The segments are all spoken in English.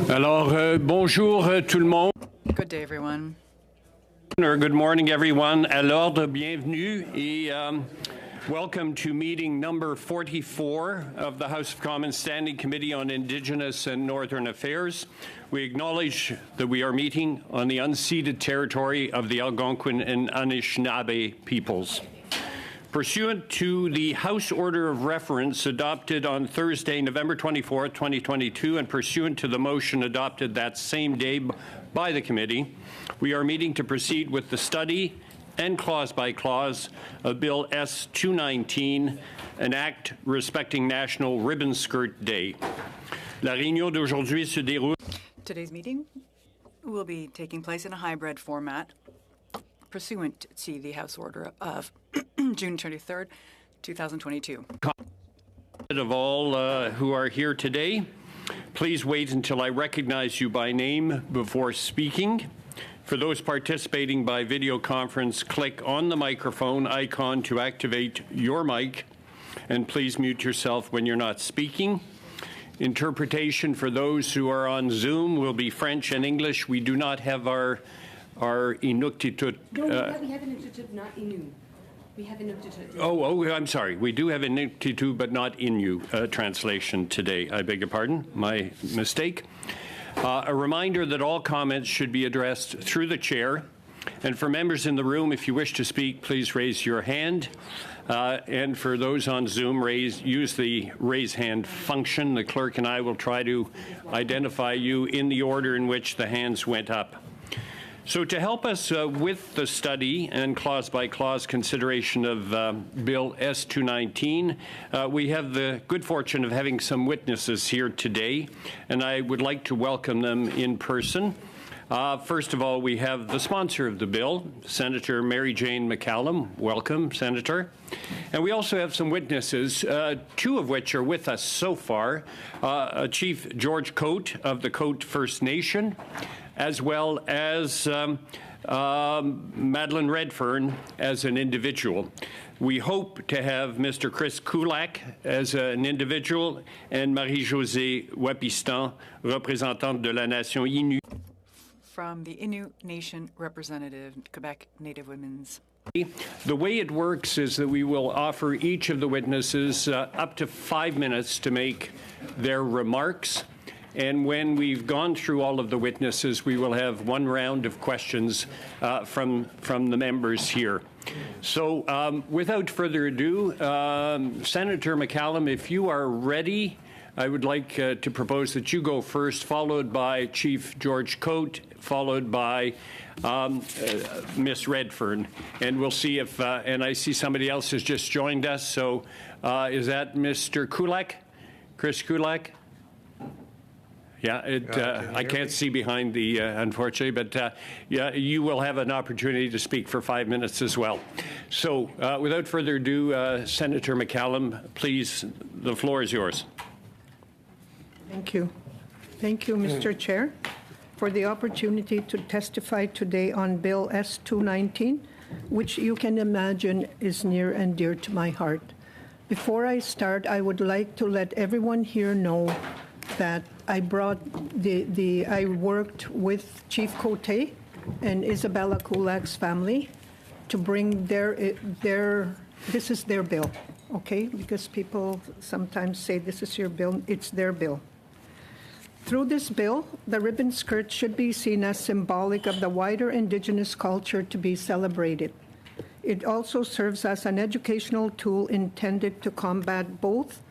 Alors, bonjour tout le monde. Good day, everyone. Or good morning, everyone. À l'ordre, bienvenue et welcome to meeting number 44 of the House of Commons Standing Committee on Indigenous and Northern Affairs. We acknowledge that we are meeting on the unceded territory of the Algonquin and Anishinaabe peoples. Pursuant to the House Order of Reference adopted on Thursday, November 24, 2022, and pursuant to the motion adopted that same day by the committee, we are meeting to proceed with the study and clause by clause of Bill S-219, an act respecting National Ribbon Skirt Day. La réunion d'aujourd'hui se déroule. Today's meeting will be taking place in a hybrid format pursuant to the House Order of June 23rd, 2022. Of all who are here today, please wait until I recognize you by name before speaking. For those participating by video conference, click on the microphone icon to activate your mic, and please mute yourself when you're not speaking. Interpretation for those who are on Zoom will be French and English. We do not have our Inuktitut. No, we have Inuktitut, not Innu. We have Inuktitut. Oh, I'm sorry. We do have Inuktitut, but not Innu translation today. I beg your pardon. My mistake. A reminder that all comments should be addressed through the chair. And for members in the room, if you wish to speak, please raise your hand. And for those on Zoom, use the raise hand function. The clerk and I will try to identify you in the order in which the hands went up. So to help us with the study and clause-by-clause consideration of Bill S-219, we have the good fortune of having some witnesses here today, and I would like to welcome them in person. First of all, we have the sponsor of the bill, Senator Mary Jane McCallum. Welcome, Senator. And we also have some witnesses, two of which are with us so far, Chief George Coate of the Coate First Nation, as well as Madeleine Redfern as an individual. We hope to have Mr. Chris Kulak as an individual and Marie-Josée Wapistan, représentante de la Nation Innu. From the Innu Nation representative, Quebec Native Women's. The way it works is that we will offer each of the witnesses up to 5 minutes to make their remarks. And when we've gone through all of the witnesses, we will have one round of questions from the members here. So without further ado, Senator McCallum, if you are ready, I would like to propose that you go first, followed by Chief George Coate, followed by Ms. Redfern. And we'll see if, and I see somebody else has just joined us. So is that Mr. Kulak? Chris Kulak? Yeah, I can't see behind the, unfortunately, but yeah, you will have an opportunity to speak for 5 minutes as well. So without further ado, Senator McCallum, please, the floor is yours. Thank you. Thank you, Mr. Chair, for the opportunity to testify today on Bill S-219, which you can imagine is near and dear to my heart. Before I start, I would like to let everyone here know that I brought I worked with Chief Coate and Isabella Kulak's family to bring this is their bill, okay? Because people sometimes say this is your bill, it's their bill. Through this bill, the ribbon skirt should be seen as symbolic of the wider Indigenous culture to be celebrated. It also serves as an educational tool intended to combat both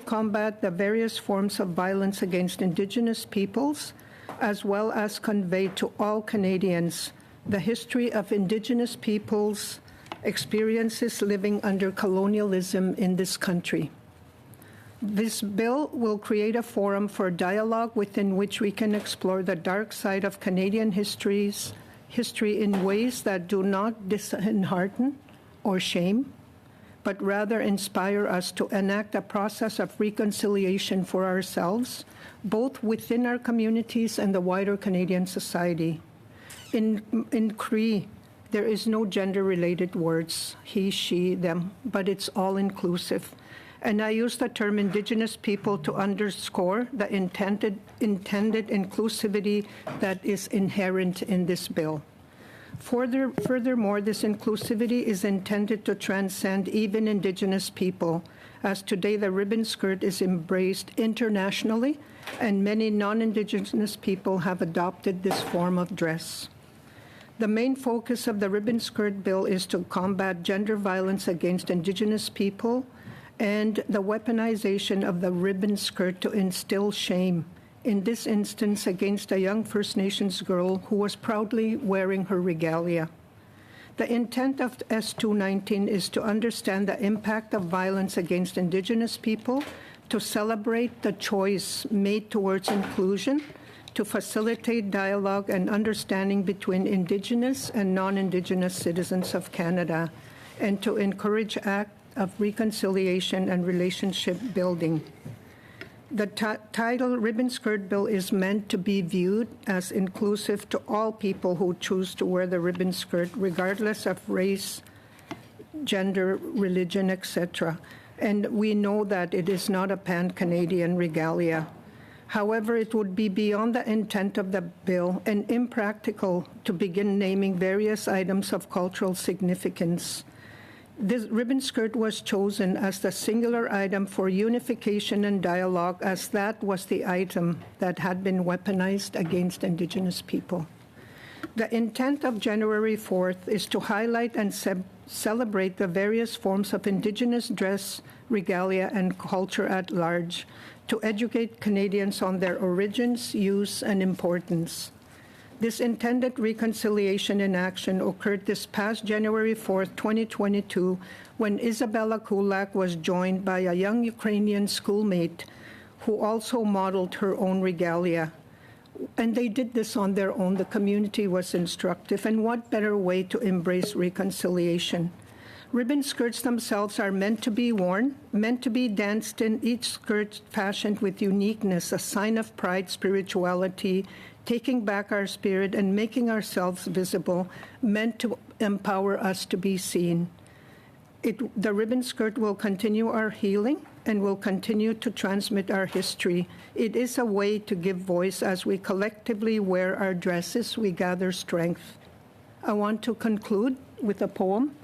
combat the various forms of violence against Indigenous peoples, as well as convey to all Canadians the history of Indigenous peoples' experiences living under colonialism in this country. This bill will create a forum for dialogue within which we can explore the dark side of Canadian history in ways that do not dishearten or shame, but rather inspire us to enact a process of reconciliation for ourselves, both within our communities and the wider Canadian society. In Cree, there is no gender-related words, he, she, them, but it's all-inclusive. And I use the term Indigenous people to underscore the intended inclusivity that is inherent in this bill. Furthermore, this inclusivity is intended to transcend even Indigenous people, as today the ribbon skirt is embraced internationally, and many non-Indigenous people have adopted this form of dress. The main focus of the ribbon skirt bill is to combat gender violence against Indigenous people and the weaponization of the ribbon skirt to instill shame, in this instance against a young First Nations girl who was proudly wearing her regalia. The intent of S219 is to understand the impact of violence against Indigenous people, to celebrate the choice made towards inclusion, to facilitate dialogue and understanding between Indigenous and non-Indigenous citizens of Canada, and to encourage acts of reconciliation and relationship building. The title Ribbon Skirt Bill is meant to be viewed as inclusive to all people who choose to wear the ribbon skirt, regardless of race, gender, religion, etc. And we know that it is not a pan-Canadian regalia. However, it would be beyond the intent of the bill and impractical to begin naming various items of cultural significance. This ribbon skirt was chosen as the singular item for unification and dialogue, as that was the item that had been weaponized against Indigenous people. The intent of January 4th is to highlight and celebrate the various forms of Indigenous dress, regalia, and culture at large, to educate Canadians on their origins, use, and importance. This intended reconciliation in action occurred this past January 4th, 2022, when Isabella Kulak was joined by a young Ukrainian schoolmate who also modeled her own regalia. And they did this on their own. The community was instructive. And what better way to embrace reconciliation? Ribbon skirts themselves are meant to be worn, meant to be danced in, each skirt fashioned with uniqueness, a sign of pride, spirituality, taking back our spirit and making ourselves visible, meant to empower us to be seen. The ribbon skirt will continue our healing and will continue to transmit our history. It is a way to give voice. As we collectively wear our dresses, we gather strength. I want to conclude with a poem.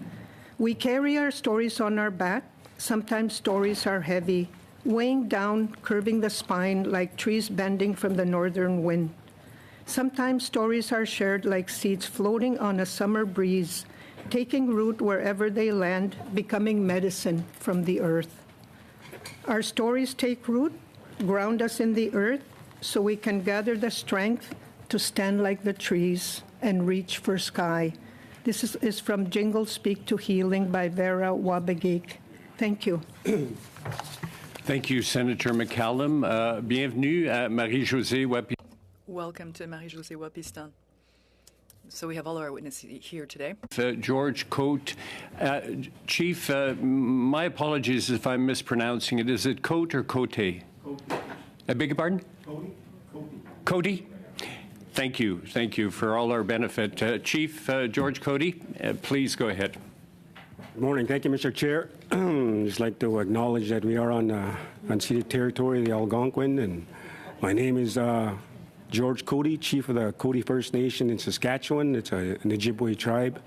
We carry our stories on our back. Sometimes stories are heavy, weighing down, curving the spine like trees bending from the northern wind. Sometimes stories are shared like seeds floating on a summer breeze, taking root wherever they land, becoming medicine from the earth. Our stories take root, ground us in the earth, so we can gather the strength to stand like the trees and reach for sky. This is from Jingle Speak to Healing by Vera Wabegik. Thank you. Thank you, Senator McCallum. Bienvenue à Marie-Josée Wapistan. Welcome to Marie-Josée Wapistan. So we have all our witnesses here today. George Cote. Chief, my apologies if I'm mispronouncing it. Is it Cote or Cote? Cote. I beg your pardon? Cody. Thank you. Thank you for all our benefit. Chief George Cody, please go ahead. Good morning. Thank you, Mr. Chair. I'd just like to acknowledge that we are on unceded territory of the Algonquin, and my name is George Cody, Chief of the Cody First Nation in Saskatchewan. It's an Ojibwe tribe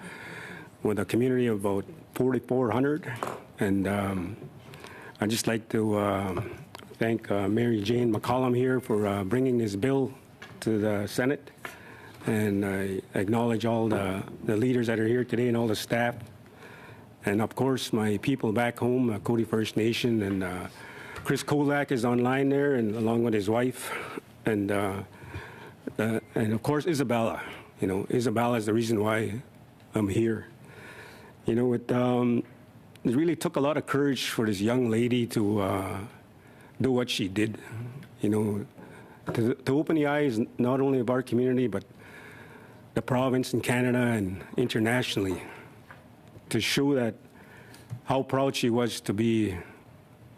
with a community of about 4,400. And I'd just like to thank Mary Jane McCallum here for bringing this bill to the Senate. And I acknowledge all the leaders that are here today and all the staff. And of course, my people back home, Cody First Nation, and Chris Kulak is online there, and along with his wife. And of course, Isabella. You know, Isabella is the reason why I'm here. You know, it really took a lot of courage for this young lady to do what she did. You know, to open the eyes not only of our community, but the province in Canada and internationally, to show that how proud she was to be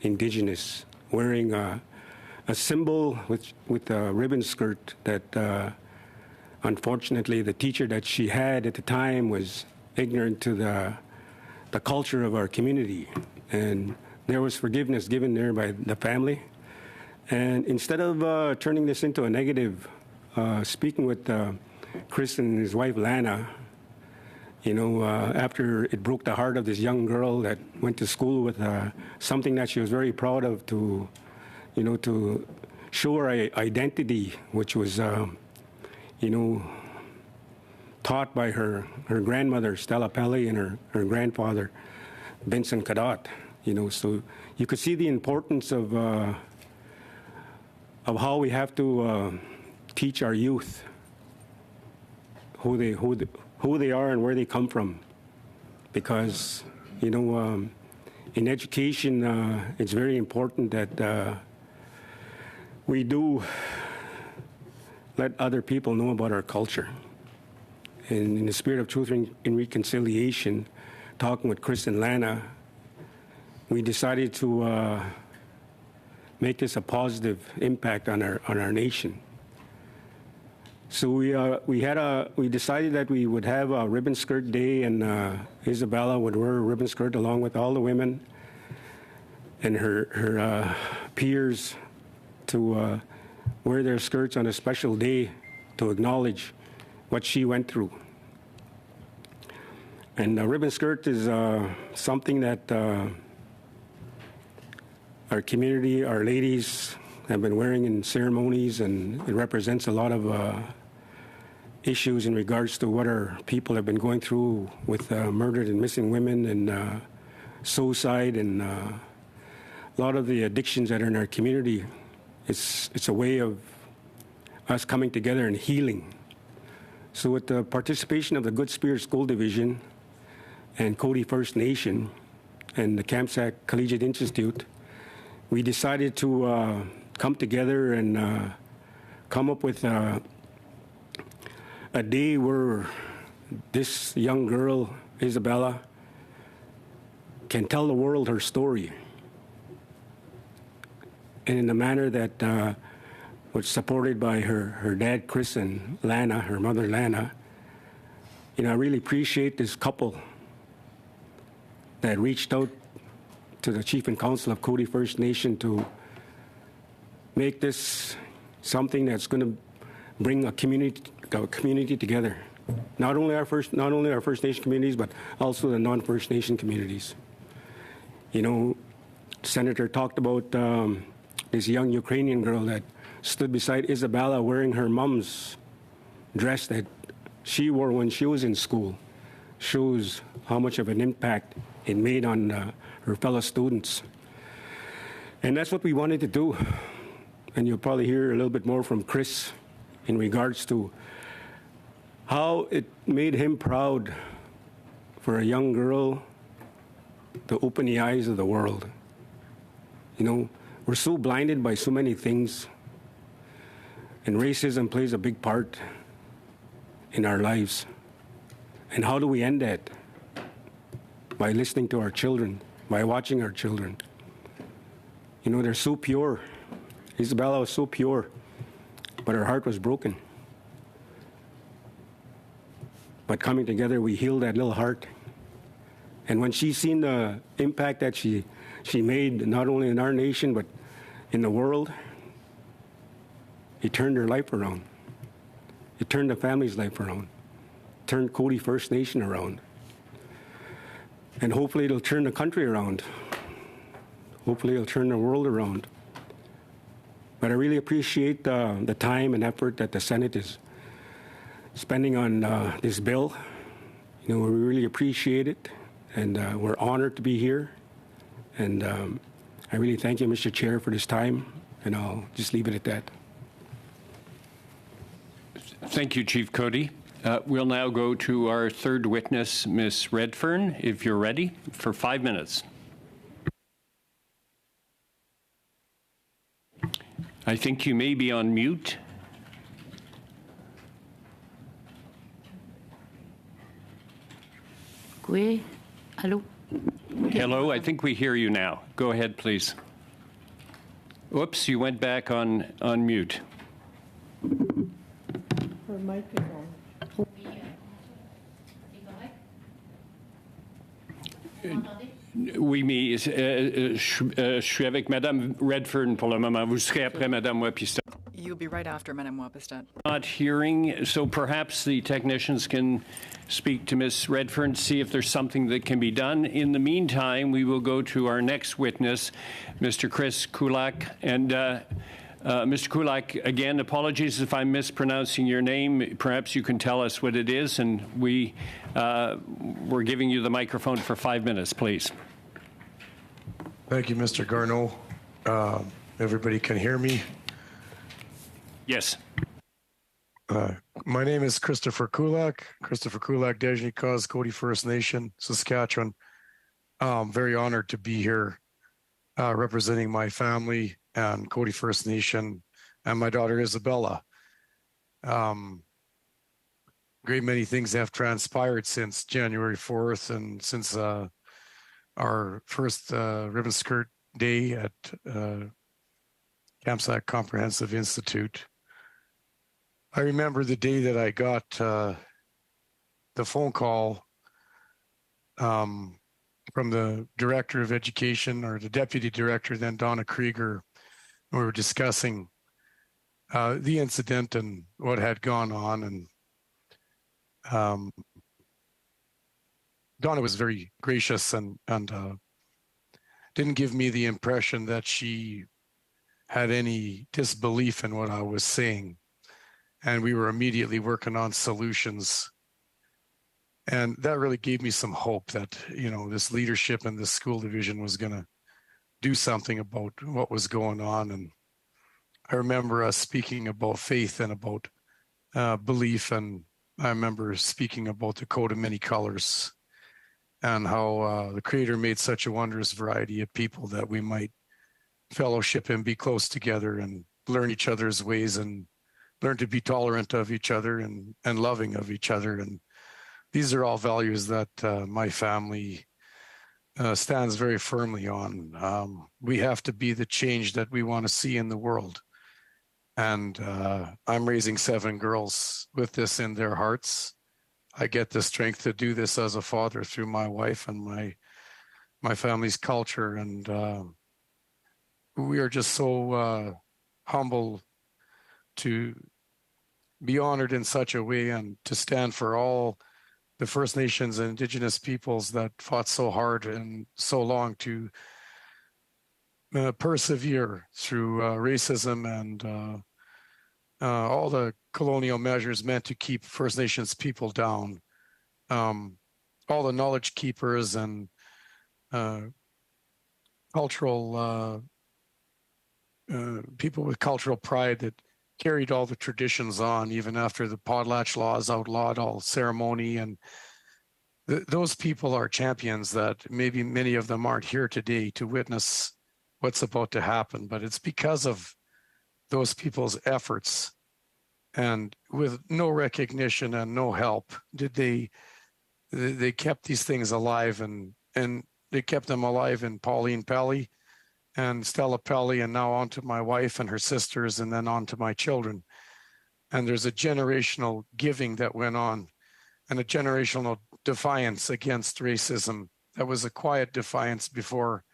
Indigenous, wearing a symbol with a ribbon skirt that unfortunately the teacher that she had at the time was ignorant to the culture of our community. And there was forgiveness given there by the family. And instead of turning this into a negative, speaking with Chris and his wife Lana, after it broke the heart of this young girl that went to school with something that she was very proud of to show her identity, which was, taught by her grandmother, Stella Pelli, and her grandfather, Vincent Cadot. So you could see the importance of how we have to teach our youth who they are and where they come from, because in education it's very important that we do let other people know about our culture. And in the spirit of truth and reconciliation, talking with Chris and Lana, we decided to make this a positive impact on our nation. So we decided that we would have a ribbon skirt day, and Isabella would wear a ribbon skirt along with all the women and her peers to wear their skirts on a special day to acknowledge what she went through. And the ribbon skirt is something that our community, our ladies, have been wearing in ceremonies, and it represents a lot of issues in regards to what our people have been going through with murdered and missing women and suicide and a lot of the addictions that are in our community. It's a way of us coming together and healing. So with the participation of the Good Spirit School Division and Cody First Nation and the Kamsack Collegiate Institute, we decided to come together and come up with a day where this young girl, Isabella, can tell the world her story, and in a manner that was supported by her dad, Chris, and Lana, her mother, Lana. I really appreciate this couple that reached out to the Chief and Council of Cody First Nation to make this something that's going to bring a community together. Not only our First Nation communities, but also the non-First Nation communities. Senator talked about this young Ukrainian girl that stood beside Isabella wearing her mom's dress that she wore when she was in school. Shows how much of an impact it made on her fellow students. And that's what we wanted to do. And you'll probably hear a little bit more from Chris in regards to how it made him proud for a young girl to open the eyes of the world. We're so blinded by so many things, and racism plays a big part in our lives. And how do we end that? By listening to our children, by watching our children. They're so pure. Isabella was so pure, but her heart was broken. But coming together, we healed that little heart. And when she seen the impact that she made, not only in our nation, but in the world, it turned her life around. It turned the family's life around. Turned Cody First Nation around. And hopefully it'll turn the country around. Hopefully it'll turn the world around. But I really appreciate the time and effort that the Senate is spending on this bill. We really appreciate it, and we're honored to be here. And I really thank you, Mr. Chair, for this time, and I'll just leave it at that. Thank you, Chief Cody. We'll now go to our third witness, Ms. Redfern, if you're ready, for 5 minutes. I think you may be on mute. Oui, allô? Hello, I think we hear you now. Go ahead, please. Whoops, you went back on mute. Her mic is on. Oui, mais je suis avec Madame Redfern pour le moment. Vous serez après Madame Wapista. You'll be right after Madame Wapistat. Not hearing, so perhaps the technicians can speak to Ms. Redfern, see if there's something that can be done. In the meantime, we will go to our next witness, Mr. Chris Kulak. And Mr. Kulak, again, apologies if I'm mispronouncing your name. Perhaps you can tell us what it is, and we're giving you the microphone for 5 minutes, please. Thank you, Mr. Garneau. Everybody can hear me. Yes. My name is Christopher Kulak, Dejni Cause, Cody First Nation, Saskatchewan. I'm very honored to be here representing my family and Cody First Nation and my daughter Isabella. Great many things have transpired since January 4th and since our first ribbon skirt day at Campsack Comprehensive Institute. I remember the day that I got the phone call from the director of education, or the deputy director, then Donna Krieger. We were discussing the incident and what had gone on. And Donna was very gracious and didn't give me the impression that she had any disbelief in what I was saying. And we were immediately working on solutions. And that really gave me some hope that, you know, this leadership in this school division was going to do something about what was going on. And I remember us speaking about faith and about belief. And I remember speaking about the coat of many colors and how the Creator made such a wondrous variety of people that we might fellowship and be close together and learn each other's ways and learn to be tolerant of each other and loving of each other. And these are all values that my family stands very firmly on. We have to be the change that we want to see in the world. And I'm raising 7 girls with this in their hearts. I get the strength to do this as a father through my wife and my family's culture. And we are just so humble to be honored in such a way and to stand for all the First Nations and Indigenous peoples that fought so hard and so long to persevere through racism and all the colonial measures meant to keep First Nations people down. All the knowledge keepers and cultural people with cultural pride that carried all the traditions on, even after the Potlatch laws outlawed all ceremony. And those people are champions that maybe many of them aren't here today to witness what's about to happen, but it's because of those people's efforts. And with no recognition and no help, they kept these things alive, and they kept them alive in Pauline Pelly and Stella Pelly, and now on to my wife and her sisters, and then on to my children. And there's a generational giving that went on, and a generational defiance against racism. That was a quiet defiance before.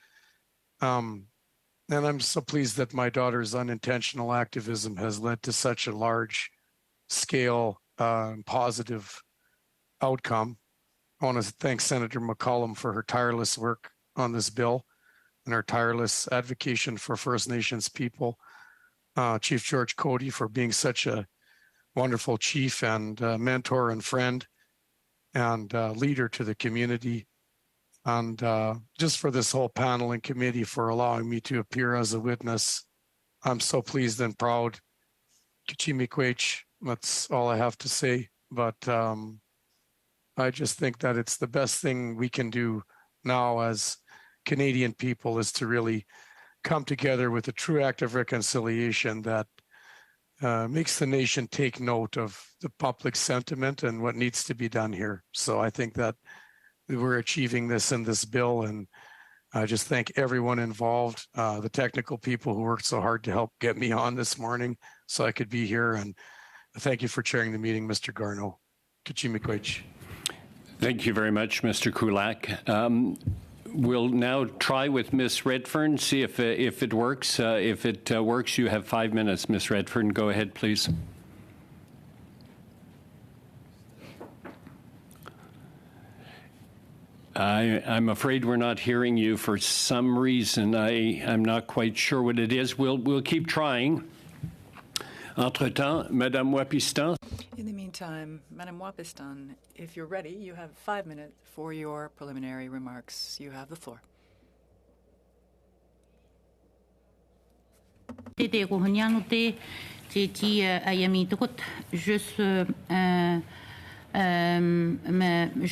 And I'm so pleased that my daughter's unintentional activism has led to such a large scale positive outcome. I want to thank Senator McCollum for her tireless work on this bill and her tireless advocacy for First Nations people. Chief George Cody for being such a wonderful chief and mentor and friend and leader to the community. And just for this whole panel and committee for allowing me to appear as a witness. I'm so pleased and proud. Kachimikwech, that's all I have to say. But I just think that it's the best thing we can do now as Canadian people is to really come together with a true act of reconciliation that makes the nation take note of the public sentiment and what needs to be done here. So I think that we're achieving this in this bill, and I just thank everyone involved, the technical people who worked so hard to help get me on this morning so I could be here. And thank you for chairing the meeting, Mr. Garneau. Kachimikwech. Thank you very much, Mr. Kulak. We'll now try with Miss Redfern, see if it works. If it works, you have 5 minutes, Miss Redfern. Go ahead, please. I'm afraid we're not hearing you for some reason. I'm not quite sure what it is. We'll keep trying. Entre-temps, Madame Wapistan. In the meantime, Madame Wapistan, if you're ready, you have 5 minutes for your preliminary remarks. You have the floor. Je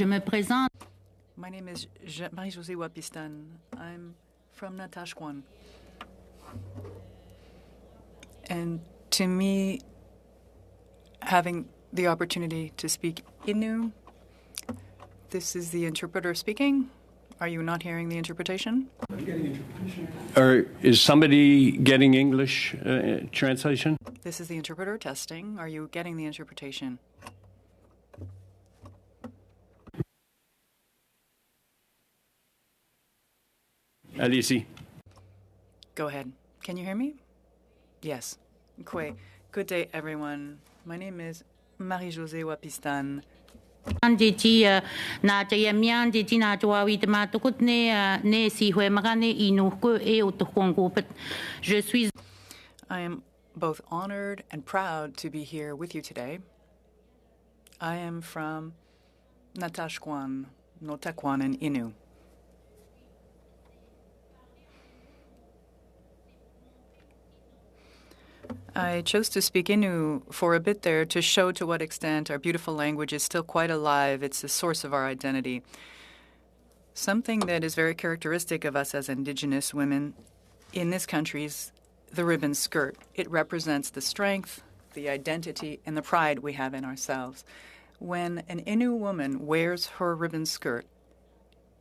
me présente. My name is Marie-Josée Wapistan. I'm from Natashquan. And to me, having the opportunity to speak Innu, this is the interpreter speaking. Are you not hearing the interpretation? I'm getting interpretation. Or is somebody getting English translation? This is the interpreter testing. Are you getting the interpretation? Allez-y. Go ahead. Can you hear me? Yes. Okay. Good day, everyone. My name is Marie-Josée Wapistan. I am both honored and proud to be here with you today. I am from Natashquan, Notaquan, and Innu. I chose to speak Innu for a bit there to show to what extent our beautiful language is still quite alive. It's the source of our identity. Something that is very characteristic of us as Indigenous women in this country is the ribbon skirt. It represents the strength, the identity, and the pride we have in ourselves. When an Innu woman wears her ribbon skirt,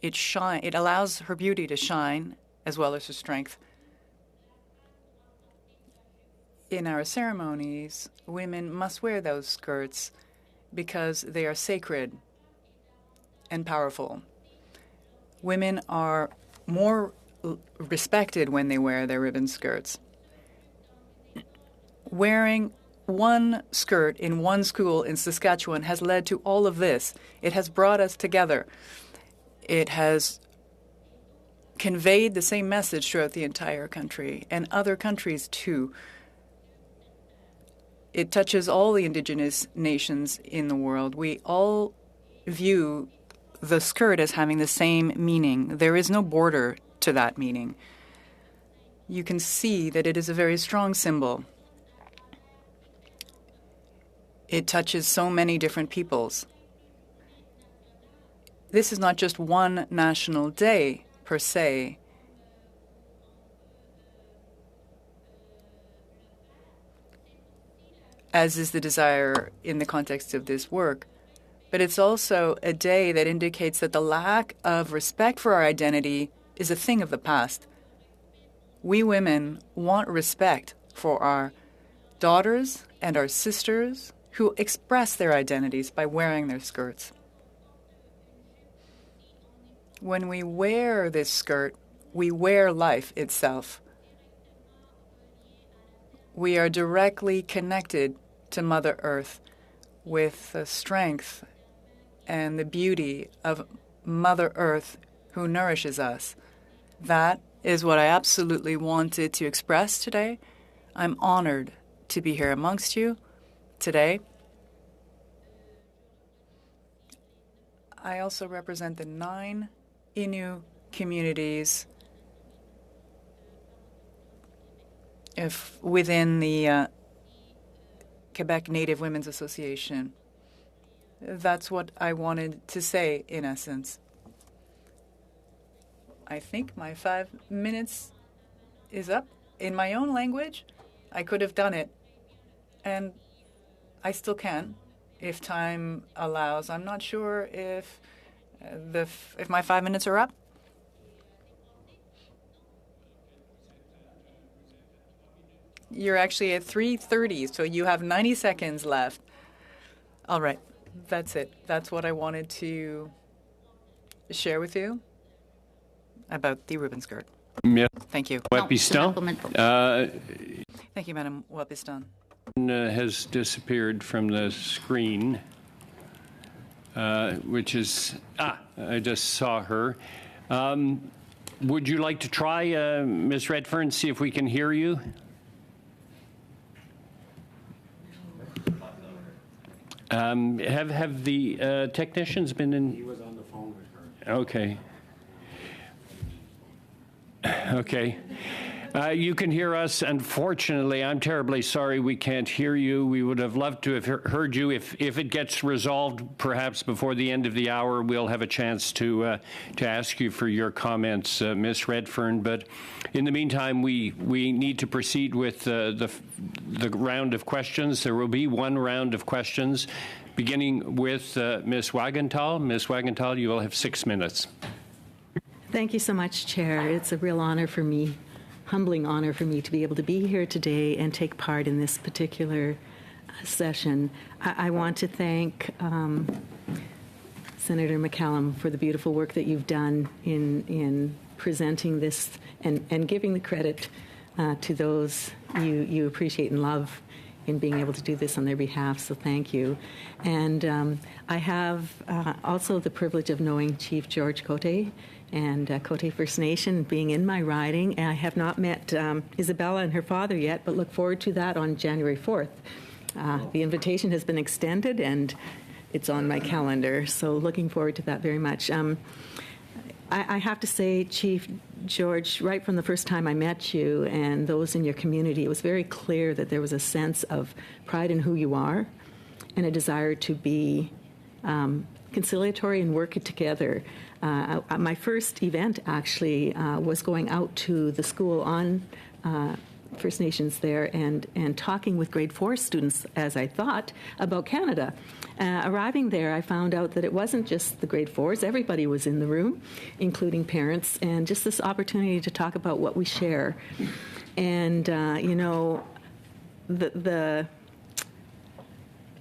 it allows her beauty to shine as well as her strength. In our ceremonies, women must wear those skirts because they are sacred and powerful. Women are more respected when they wear their ribbon skirts. Wearing one skirt in one school in Saskatchewan has led to all of this. It has brought us together. It has conveyed the same message throughout the entire country and other countries too. It touches all the Indigenous nations in the world. We all view the skirt as having the same meaning. There is no border to that meaning. You can see that it is a very strong symbol. It touches so many different peoples. This is not just one national day, per se. As is the desire in the context of this work. But it's also a day that indicates that the lack of respect for our identity is a thing of the past. We women want respect for our daughters and our sisters who express their identities by wearing their skirts. When we wear this skirt, we wear life itself. We are directly connected to Mother Earth with the strength and the beauty of Mother Earth who nourishes us. That is what I absolutely wanted to express today. I'm honored to be here amongst you today. I also represent the 9 Innu communities within the Quebec Native Women's Association. That's what I wanted to say, in essence. I think my 5 minutes is up. In my own language, I could have done it, and I still can, if time allows. I'm not sure if my 5 minutes are up. You're actually at 3:30, so you have 90 seconds left. All right, that's it. That's what I wanted to share with you. about the Rubenskirt. Ms. Thank you. Wapiston Thank you, Madam Wapiston. has disappeared from the screen, which is, I just saw her. Would you like to try, Ms. Redfern, see if we can hear you? Have the technicians been in? He was on the phone with her. Okay. Okay. You can hear us. Unfortunately, I'm terribly sorry we can't hear you. We would have loved to have heard you. If it gets resolved, perhaps before the end of the hour, we'll have a chance to ask you for your comments, Ms. Redfern. But in the meantime, we need to proceed with the round of questions. There will be one round of questions, beginning with Ms. Wagenthal. Ms. Wagenthal, you will have 6 minutes. Thank you so much, Chair. It's a real honor for me, humbling honor for me to be able to be here today and take part in this particular session. I want to thank Senator McCallum for the beautiful work that you've done in presenting this and giving the credit to those you appreciate and love in being able to do this on their behalf, so thank you. And I have also the privilege of knowing Chief George Cote and Cote First Nation being in my riding. And I have not met Isabella and her father yet, but look forward to that on January 4th. The invitation has been extended and it's on my calendar, so looking forward to that very much. I have to say, Chief George, right from the first time I met you and those in your community, it was very clear that there was a sense of pride in who you are and a desire to be conciliatory and work it together. My first event actually was going out to the school on First Nations there and talking with grade 4 students, as I thought, about Canada. Arriving there, I found out that it wasn't just the grade 4s. Everybody was in the room, including parents, and just this opportunity to talk about what we share. And, you know, the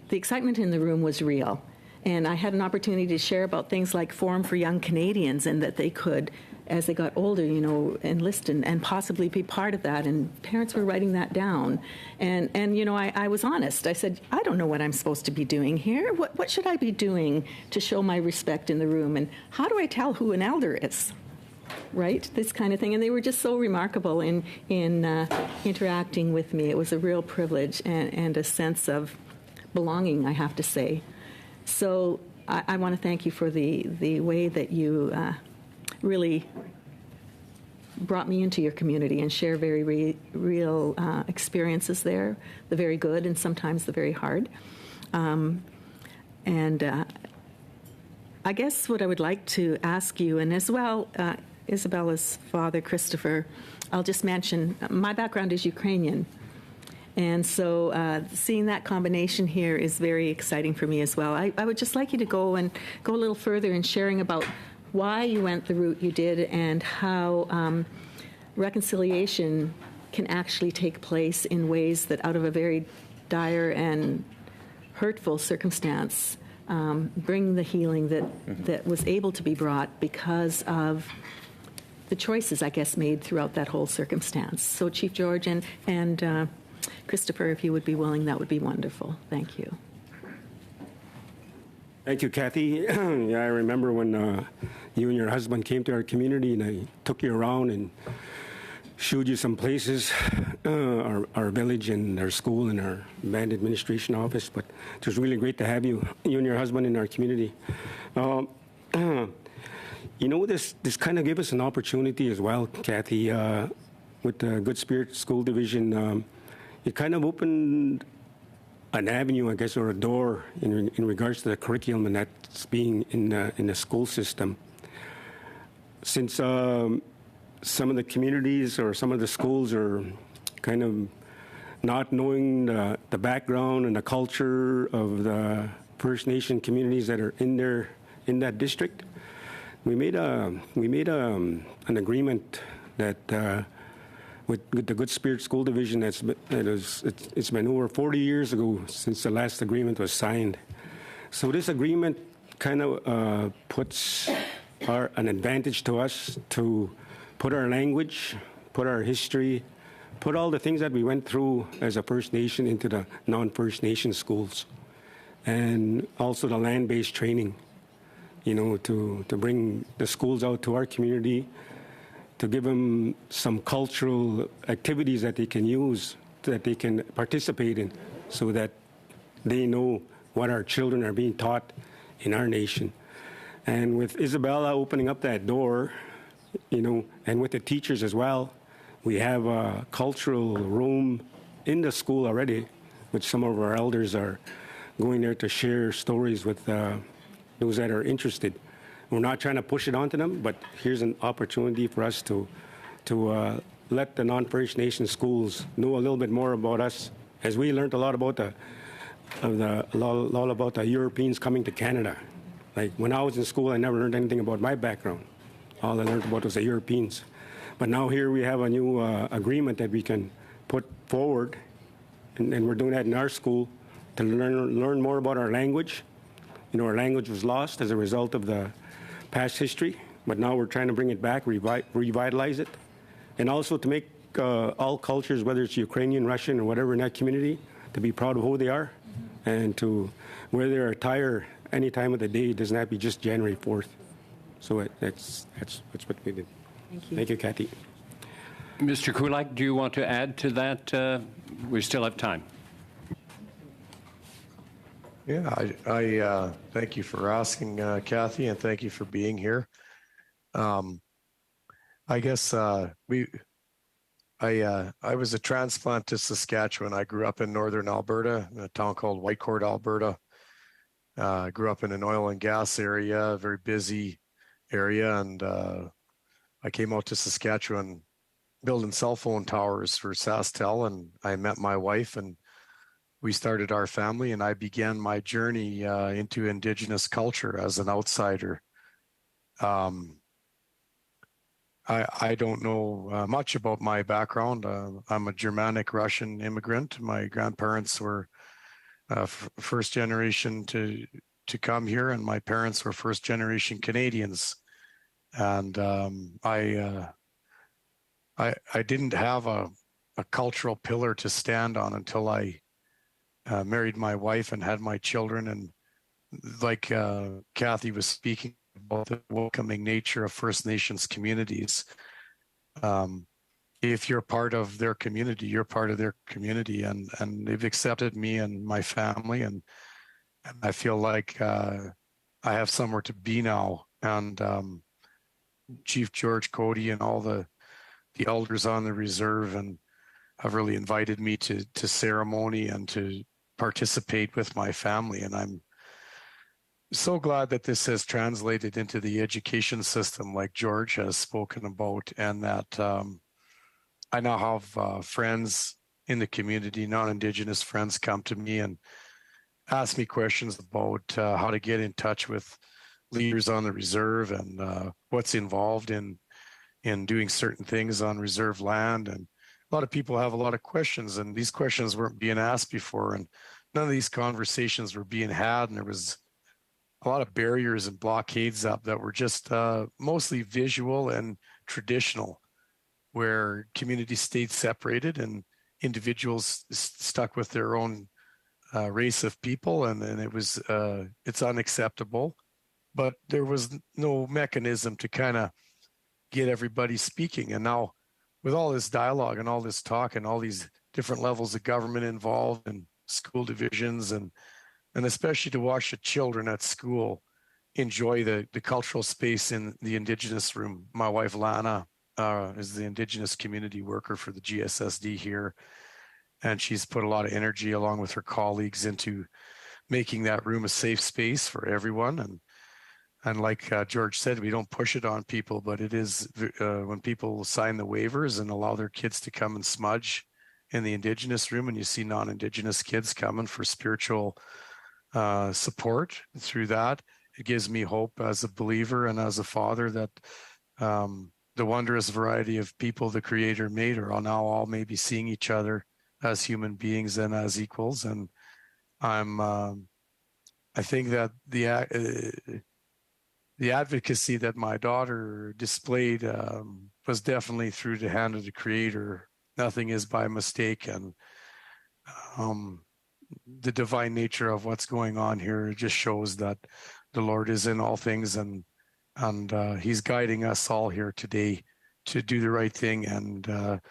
excitement in the room was real. And I had an opportunity to share about things like Forum for Young Canadians and that they could, as they got older, you know, enlist and possibly be part of that. And parents were writing that down. And you know, I was honest. I said, I don't know what I'm supposed to be doing here. What should I be doing to show my respect in the room? And how do I tell who an elder is? Right? This kind of thing. And they were just so remarkable in interacting with me. It was a real privilege and a sense of belonging, I have to say. So I want to thank you for the way that you really brought me into your community and share very real experiences there, the very good and sometimes the very hard. And I guess what I would like to ask you, and as well Isabella's father, Christopher, I'll just mention my background is Ukrainian. And so seeing that combination here is very exciting for me as well. I would just like you to go a little further in sharing about why you went the route you did and how reconciliation can actually take place in ways that out of a very dire and hurtful circumstance bring the healing that was able to be brought because of the choices, I guess, made throughout that whole circumstance. So Chief George and Christopher, if you would be willing, that would be wonderful. Thank you. Thank you, Kathy. Yeah, I remember when you and your husband came to our community and I took you around and showed you some places, our village and our school and our band administration office. But it was really great to have you and your husband in our community. You know, this kind of gave us an opportunity as well, Kathy, with the Good Spirit School Division. It kind of opened an avenue, I guess, or a door in regards to the curriculum and that's being in the school system. Since some of the communities or some of the schools are kind of not knowing the background and the culture of the First Nation communities that are in that district, we made an agreement that. With the Good Spirit School Division, it's been over 40 years ago since the last agreement was signed. So this agreement kind of puts are an advantage to us to put our language, put our history, put all the things that we went through as a First Nation into the non-First Nation schools. And also the land-based training, to bring the schools out to our community, to give them some cultural activities that they can use, that they can participate in, so that they know what our children are being taught in our nation. And with Isabella opening up that door, and with the teachers as well, we have a cultural room in the school already, which some of our elders are going there to share stories with those that are interested. We're not trying to push it onto them, but here's an opportunity for us to let the non-First Nation schools know a little bit more about us, as we learned a lot about the Europeans coming to Canada. Like when I was in school, I never learned anything about my background. All I learned about was the Europeans. But now here we have a new agreement that we can put forward, and we're doing that in our school to learn more about our language. Our language was lost as a result of the past history, but now we're trying to bring it back, revitalize it, and also to make all cultures, whether it's Ukrainian, Russian, or whatever in that community, to be proud of who they are, and to wear their attire any time of the day. It doesn't have to be just January 4th. So that's what we did. Thank you. Thank you, Kathy. Mr. Kulak, do you want to add to that? We still have time. Yeah, I thank you for asking, Kathy, and thank you for being here. I guess I was a transplant to Saskatchewan. I grew up in northern Alberta, in a town called Whitecourt, Alberta. I grew up in an oil and gas area, a very busy area, and I came out to Saskatchewan building cell phone towers for SaskTel, and I met my wife, and we started our family, and I began my journey into Indigenous culture as an outsider. I don't know much about my background. I'm a Germanic Russian immigrant. My grandparents were first generation to come here, and my parents were first generation Canadians. And I didn't have a cultural pillar to stand on until I married my wife and had my children. And like Kathy was speaking about the welcoming nature of First Nations communities. If you're part of their community, you're part of their community, and they've accepted me and my family, and I feel like I have somewhere to be now. And Chief George Cody and all the elders on the reserve and have really invited me to ceremony and to participate with my family. And I'm so glad that this has translated into the education system, like George has spoken about, and that I now have friends in the community, non-Indigenous friends, come to me and ask me questions about how to get in touch with leaders on the reserve and what's involved in doing certain things on reserve land. And a lot of people have a lot of questions, and these questions weren't being asked before, and none of these conversations were being had, and there was a lot of barriers and blockades up that were just mostly visual and traditional, where communities stayed separated and individuals stuck with their own race of people, and it was it's unacceptable. But there was no mechanism to kind of get everybody speaking. And now with all this dialogue and all this talk and all these different levels of government involved and school divisions, and especially to watch the children at school enjoy the cultural space in the Indigenous room. My wife, Lana, is the Indigenous community worker for the GSSD here. And she's put a lot of energy along with her colleagues into making that room a safe space for everyone. And like George said, we don't push it on people, but it is when people sign the waivers and allow their kids to come and smudge in the Indigenous room, and you see non-Indigenous kids coming for spiritual support through that, it gives me hope as a believer and as a father that the wondrous variety of people the Creator made are now all maybe seeing each other as human beings and as equals. And I think that the advocacy that my daughter displayed was definitely through the hand of the Creator. Nothing is by mistake, and the divine nature of what's going on here just shows that the Lord is in all things, and He's guiding us all here today to do the right thing and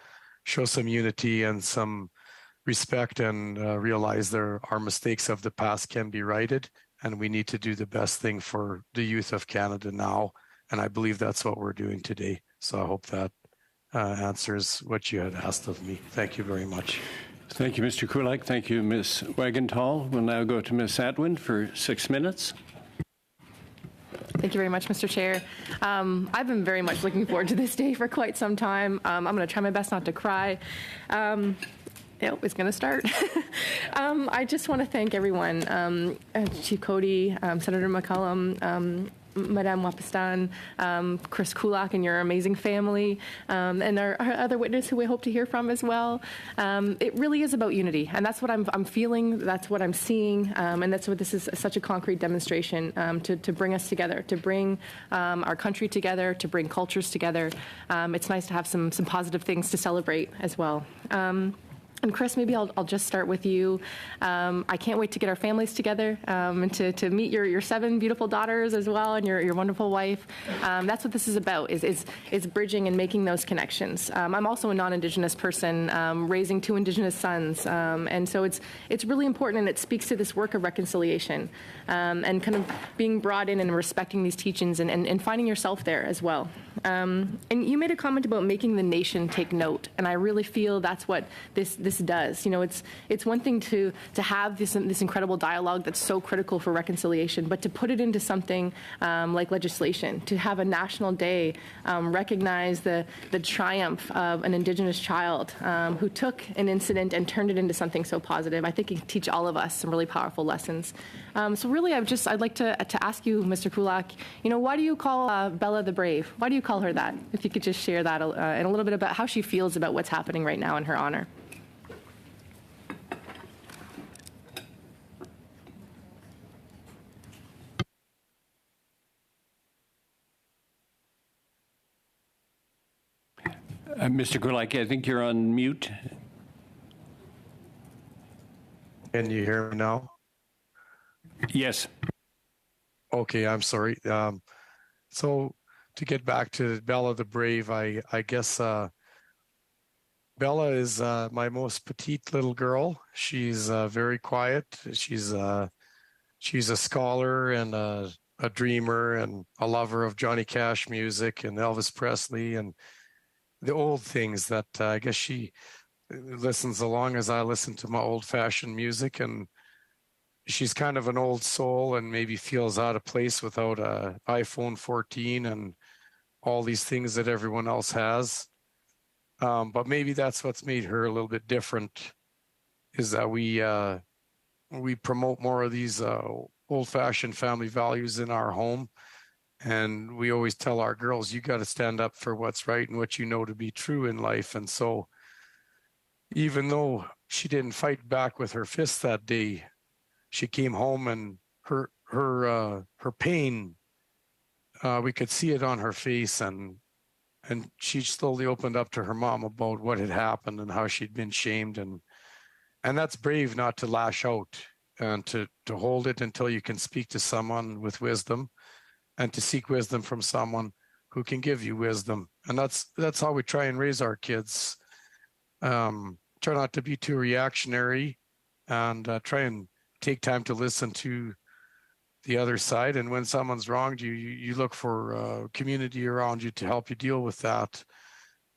show some unity and some respect, and realize our mistakes of the past can be righted, and we need to do the best thing for the youth of Canada now. And I believe that's what we're doing today. So I hope that answers what you had asked of me. Thank you very much. Thank you, Mr. Kulak. Thank you, Ms. Wagenthal. We'll now go to Ms. Atwin for 6 minutes. Thank you very much, Mr. Chair. I've been very much looking forward to this day for quite some time. I'm going to try my best not to cry. It's going to start. I just want to thank everyone, Chief Cody, Senator McCollum, Madame Wapistan, Chris Kulak and your amazing family, and our other witness who we hope to hear from as well. It really is about unity, and that's what I'm feeling, that's what I'm seeing, and that's what this is, such a concrete demonstration to bring us together, to bring our country together, to bring cultures together. It's nice to have some positive things to celebrate as well. And Chris, maybe I'll just start with you. I can't wait to get our families together and to meet your 7 beautiful daughters as well, and your wonderful wife. That's what this is about, is bridging and making those connections. I'm also a non-Indigenous person, raising 2 Indigenous sons, and so it's really important, and it speaks to this work of reconciliation and kind of being brought in and respecting these teachings and finding yourself there as well. And you made a comment about making the nation take note, and I really feel that's what this does. You know, it's one thing to have this incredible dialogue that's so critical for reconciliation, but to put it into something like legislation, to have a national day recognize the triumph of an Indigenous child who took an incident and turned it into something so positive. I think it can teach all of us some really powerful lessons. So really, I'd like to ask you, Mr. Kulak, you know, why do you call Bella the Brave? Why do you call her that? If you could just share that and a little bit about how she feels about what's happening right now in her honor. Mr. Kulak, I think you're on mute. Can you hear me now? Yes. Okay, I'm sorry. So to get back to Bella the Brave, I guess Bella is my most petite little girl. She's very quiet. She's a scholar and a dreamer and a lover of Johnny Cash music and Elvis Presley and the old things that I guess she listens along as I listen to my old-fashioned music. And she's kind of an old soul and maybe feels out of place without a iPhone 14 and all these things that everyone else has. But maybe that's what's made her a little bit different, is that we promote more of these old-fashioned family values in our home. And we always tell our girls, you got to stand up for what's right and what you know to be true in life. And so even though she didn't fight back with her fists that day, she came home and her pain, we could see it on her face, and she slowly opened up to her mom about what had happened and how she'd been shamed, and that's brave, not to lash out and to hold it until you can speak to someone with wisdom, and to seek wisdom from someone who can give you wisdom. And that's how we try and raise our kids. Try not to be too reactionary, and try and take time to listen to the other side. And when someone's wronged you, you look for community around you to help you deal with that.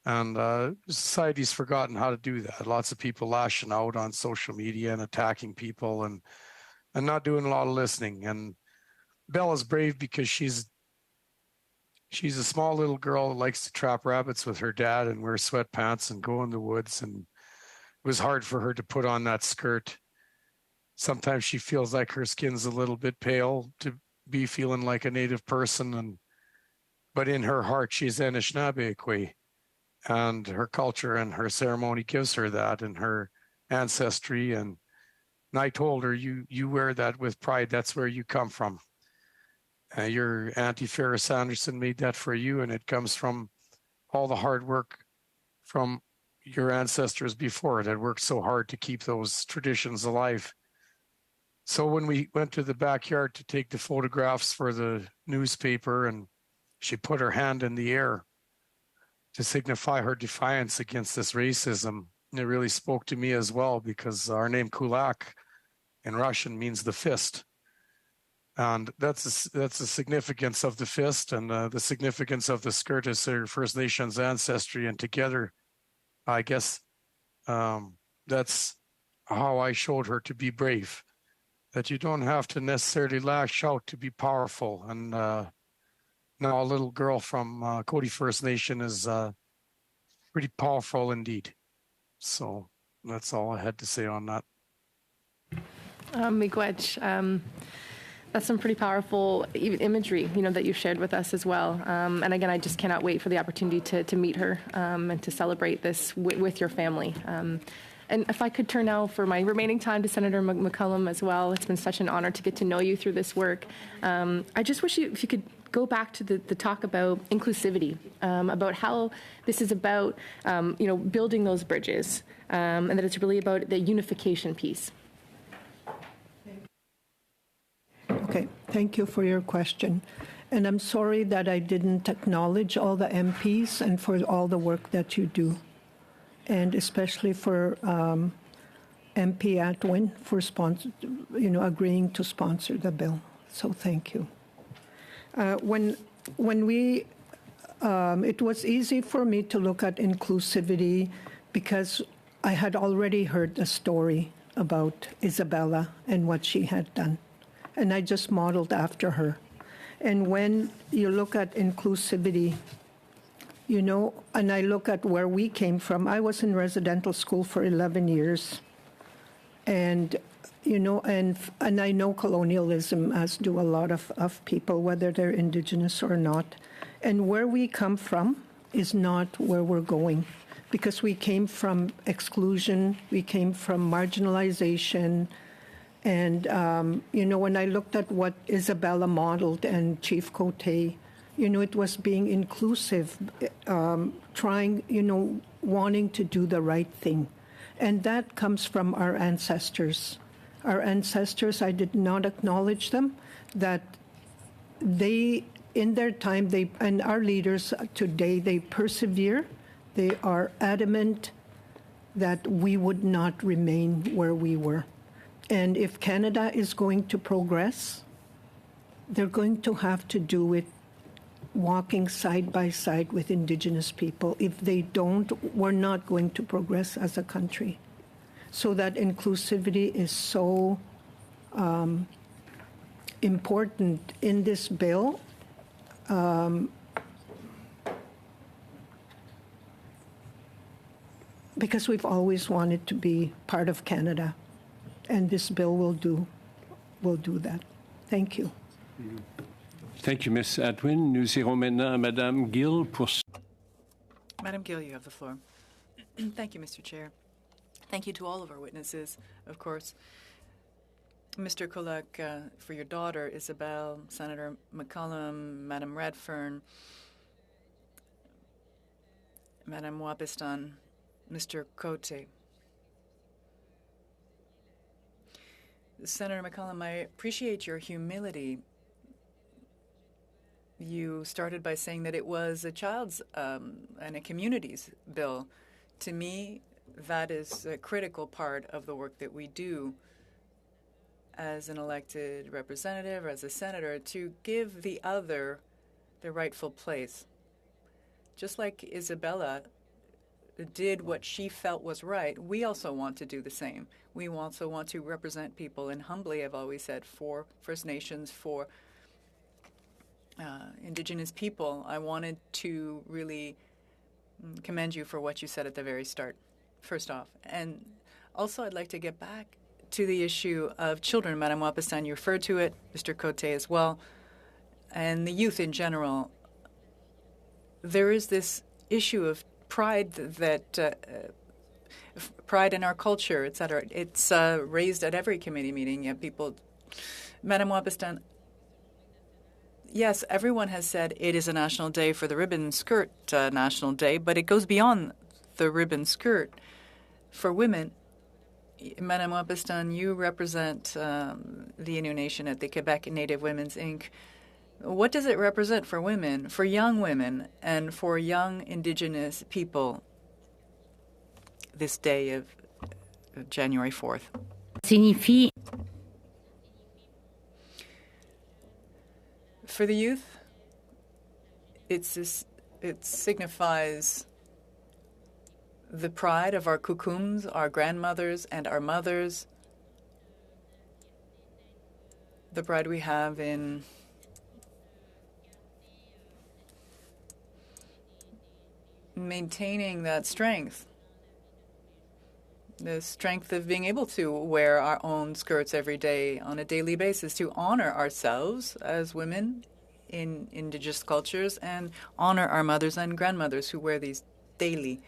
And society's forgotten how to do that. Lots of people lashing out on social media and attacking people and not doing a lot of listening. And Bella's brave because she's a small little girl who likes to trap rabbits with her dad and wear sweatpants and go in the woods. And it was hard for her to put on that skirt. Sometimes she feels like her skin's a little bit pale to be feeling like a native person. But in her heart, she's Anishinaabe, and her culture and her ceremony gives her that, and her ancestry. And I told her, you wear that with pride. That's where you come from. Your Auntie Ferris Anderson made that for you, and it comes from all the hard work from your ancestors before that worked so hard to keep those traditions alive. So when we went to the backyard to take the photographs for the newspaper, and she put her hand in the air to signify her defiance against this racism, it really spoke to me as well, because our name Kulak in Russian means the fist. And that's the significance of the fist, and the significance of the skirt is their First Nations ancestry. And together, I guess that's how I showed her to be brave, that you don't have to necessarily lash out to be powerful. And now a little girl from Cody First Nation is pretty powerful indeed. So that's all I had to say on that. Miigwech, that's some pretty powerful imagery, that you've shared with us as well. And again, I just cannot wait for the opportunity to meet her and to celebrate this with your family. And if I could turn now for my remaining time to Senator McCullum as well. It's been such an honor to get to know you through this work. I just wish if you could go back to the talk about inclusivity, about how this is about, building those bridges, and that it's really about the unification piece. Okay, thank you for your question. And I'm sorry that I didn't acknowledge all the MPs and for all the work that you do. And especially for MP Atwin for agreeing to sponsor the bill. So thank you. When we, it was easy for me to look at inclusivity because I had already heard the story about Isabella and what she had done. And I just modeled after her. And when you look at inclusivity, and I look at where we came from, I was in residential school for 11 years. And, and I know colonialism, as do a lot of people, whether they're Indigenous or not. And where we come from is not where we're going, because we came from exclusion, we came from marginalization. And, when I looked at what Isabella modeled and Chief Cote, it was being inclusive, trying, wanting to do the right thing. And that comes from our ancestors. Our ancestors, I did not acknowledge them, that they, in their time, and our leaders today, they persevere. They are adamant that we would not remain where we were. And if Canada is going to progress, they're going to have to do it walking side by side with Indigenous people. If they don't, we're not going to progress as a country. So that inclusivity is so important in this bill. Because we've always wanted to be part of Canada. And this bill will do that. Thank you. Thank you, Ms. Atwin. Nous irons maintenant à Madame Gill pour... Madam Gill, you have the floor. Thank you, Mr. Chair. Thank you to all of our witnesses, of course. Mr. Kulak, for your daughter, Isabel, Senator McCullum, Madam Redfern, Madam Wapistan, Mr. Cote. Senator McCullum, I appreciate your humility. You started by saying that it was a child's and a community's bill. To me, that is a critical part of the work that we do as an elected representative or as a senator, to give the other their rightful place. Just like Isabella did what she felt was right, we also want to do the same. We also want to represent people, and humbly, I've always said, for First Nations, for Indigenous people. I wanted to really commend you for what you said at the very start, first off. And also, I'd like to get back to the issue of children. Madam Wapistan, you referred to it, Mr. Cote as well, and the youth in general. There is this issue of pride pride in our culture, et cetera. It's raised at every committee meeting. People, Madam Wapistan, yes, everyone has said it is a national day for the ribbon skirt national day, but it goes beyond the ribbon skirt. For women, Madame Wapiston, you represent the Innu Nation at the Quebec Native Women's Inc. What does it represent for women, for young women, and for young Indigenous people this day of January 4th? Signifie For the youth, it signifies the pride of our kukums, our grandmothers, and our mothers, the pride we have in maintaining that strength, the strength of being able to wear our own skirts every day on a daily basis, to honor ourselves as women in Indigenous cultures and honor our mothers and grandmothers who wear these daily.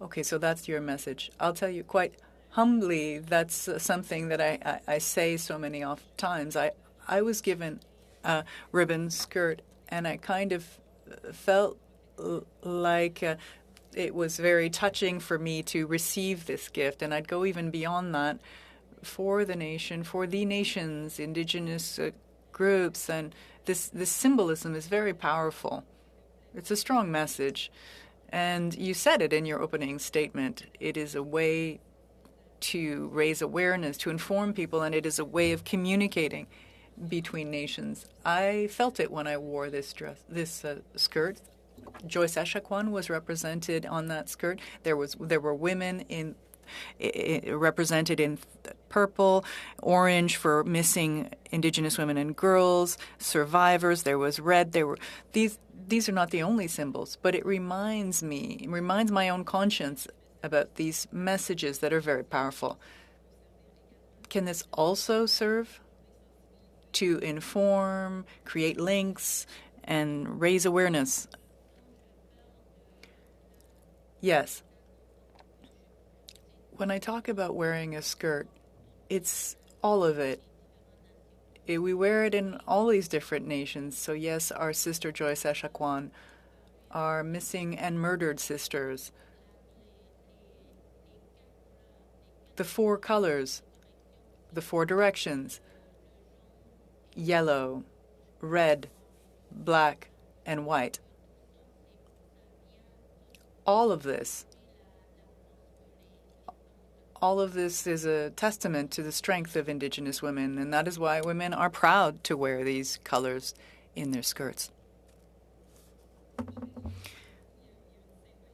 Okay, so that's your message. I'll tell you quite humbly, that's something that I say so many times. I was given a ribbon skirt, and I kind of felt like it was very touching for me to receive this gift, and I'd go even beyond that for the nation, for the nations, Indigenous groups, and this symbolism is very powerful. It's a strong message, and you said it in your opening statement. It is a way to raise awareness, to inform people, and it is a way of communicating between nations. I felt it when I wore this skirt. Joyce Echaquan was represented on that skirt. There were women represented in purple, orange for missing Indigenous women and girls, survivors. There was red. These are not the only symbols, but it reminds my own conscience about these messages that are very powerful. Can this also serve to inform, create links, and raise awareness? Yes. When I talk about wearing a skirt, it's all of it. We wear it in all these different nations. So yes, our sister Joyce Echaquan, our missing and murdered sisters, the four colors, the four directions, yellow, red, black, and white. All of this is a testament to the strength of Indigenous women, and that is why women are proud to wear these colors in their skirts.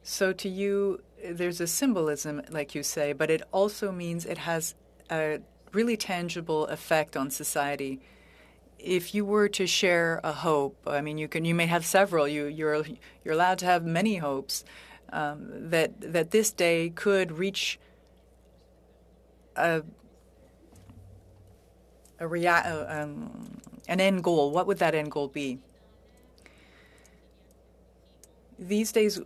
So to you, there's a symbolism, like you say, but it also means it has a really tangible effect on society. If you were to share a hope, I mean, you may have several. You're allowed to have many hopes. That this day could reach an end goal. What would that end goal be? These days,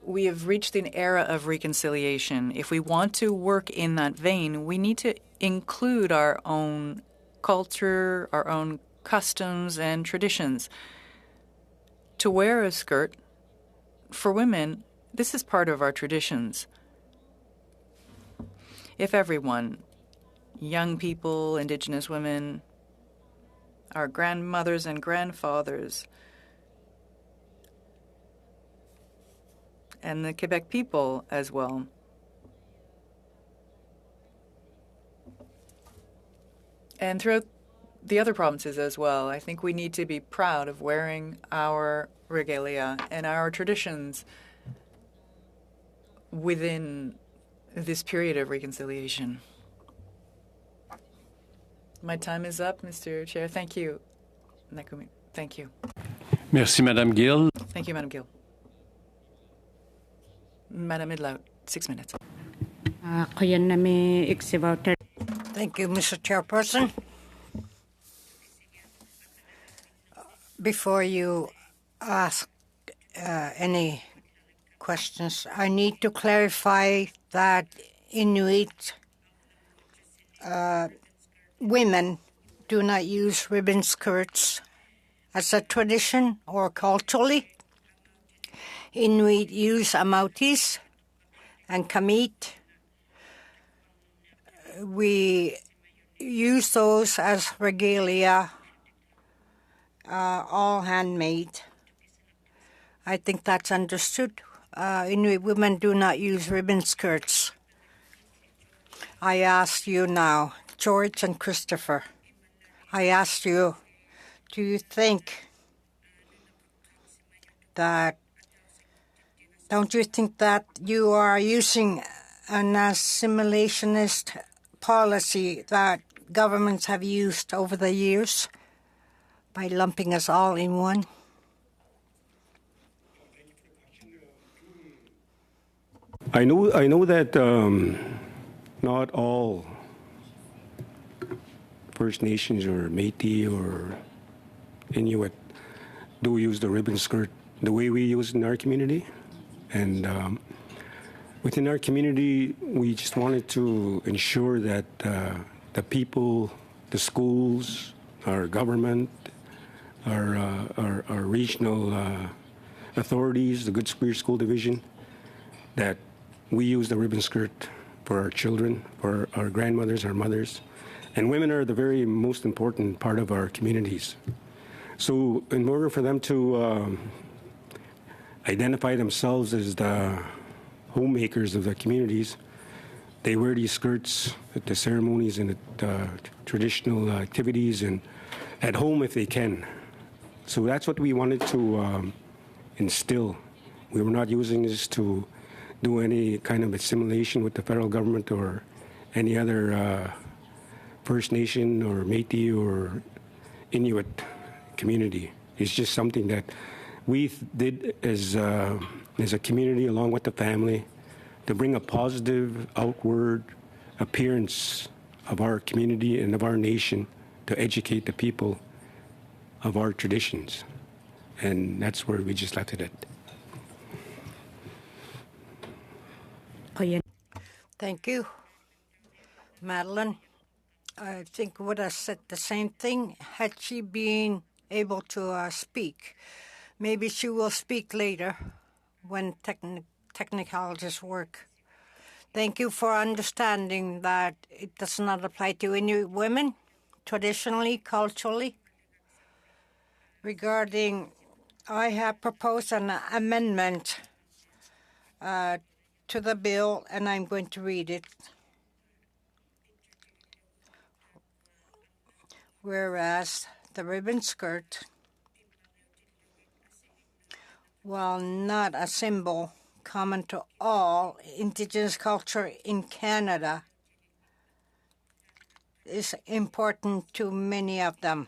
we have reached an era of reconciliation. If we want to work in that vein, we need to include our own culture, our own customs and traditions. To wear a skirt, for women, this is part of our traditions. If everyone, young people, Indigenous women, our grandmothers and grandfathers, and the Quebec people as well, and throughout the other provinces as well, I think we need to be proud of wearing our regalia and our traditions within this period of reconciliation. My time is up, Mr. Chair. Thank you, Nakumi. Thank you. Merci, Madame Gill. Thank you, Madame Gill. Madame Midlaut, 6 minutes. Thank you, Mr. Chairperson. Before you ask any questions, I need to clarify that Inuit women do not use ribbon skirts As a tradition or culturally, Inuit use amautis and kamit. We use those as regalia, all handmade. I think that's understood. Inuit women do not use ribbon skirts. I ask you now, George and Christopher, I asked you, do you think that, don't you think that you are using an assimilationist policy that governments have used over the years by lumping us all in one? I know that not all First Nations or Métis or Inuit do use the ribbon skirt the way we use it in our community. And within our community, we just wanted to ensure that the people, the schools, our government, our regional authorities, the Good Queer School Division, that we use the ribbon skirt for our children, for our grandmothers, our mothers. And women are the very most important part of our communities. So in order for them to identify themselves as the homemakers of the communities, they wear these skirts at the ceremonies and at traditional activities and at home if they can. So that's what we wanted to instill. We were not using this to do any kind of assimilation with the federal government or any other First Nation or Métis or Inuit community. It's just something that we did as a community along with the family to bring a positive outward appearance of our community and of our nation to educate the people of our traditions. And that's where we just left it at. Thank you, Madeline. I think would have said the same thing had she been able to speak. Maybe she will speak later when technicalities work. Thank you for understanding that it does not apply to Inuit women, traditionally, culturally. Regarding, I have proposed an amendment to the bill, and I'm going to read it. Whereas the ribbon skirt, while not a symbol common to all Indigenous culture in Canada, is important to many of them.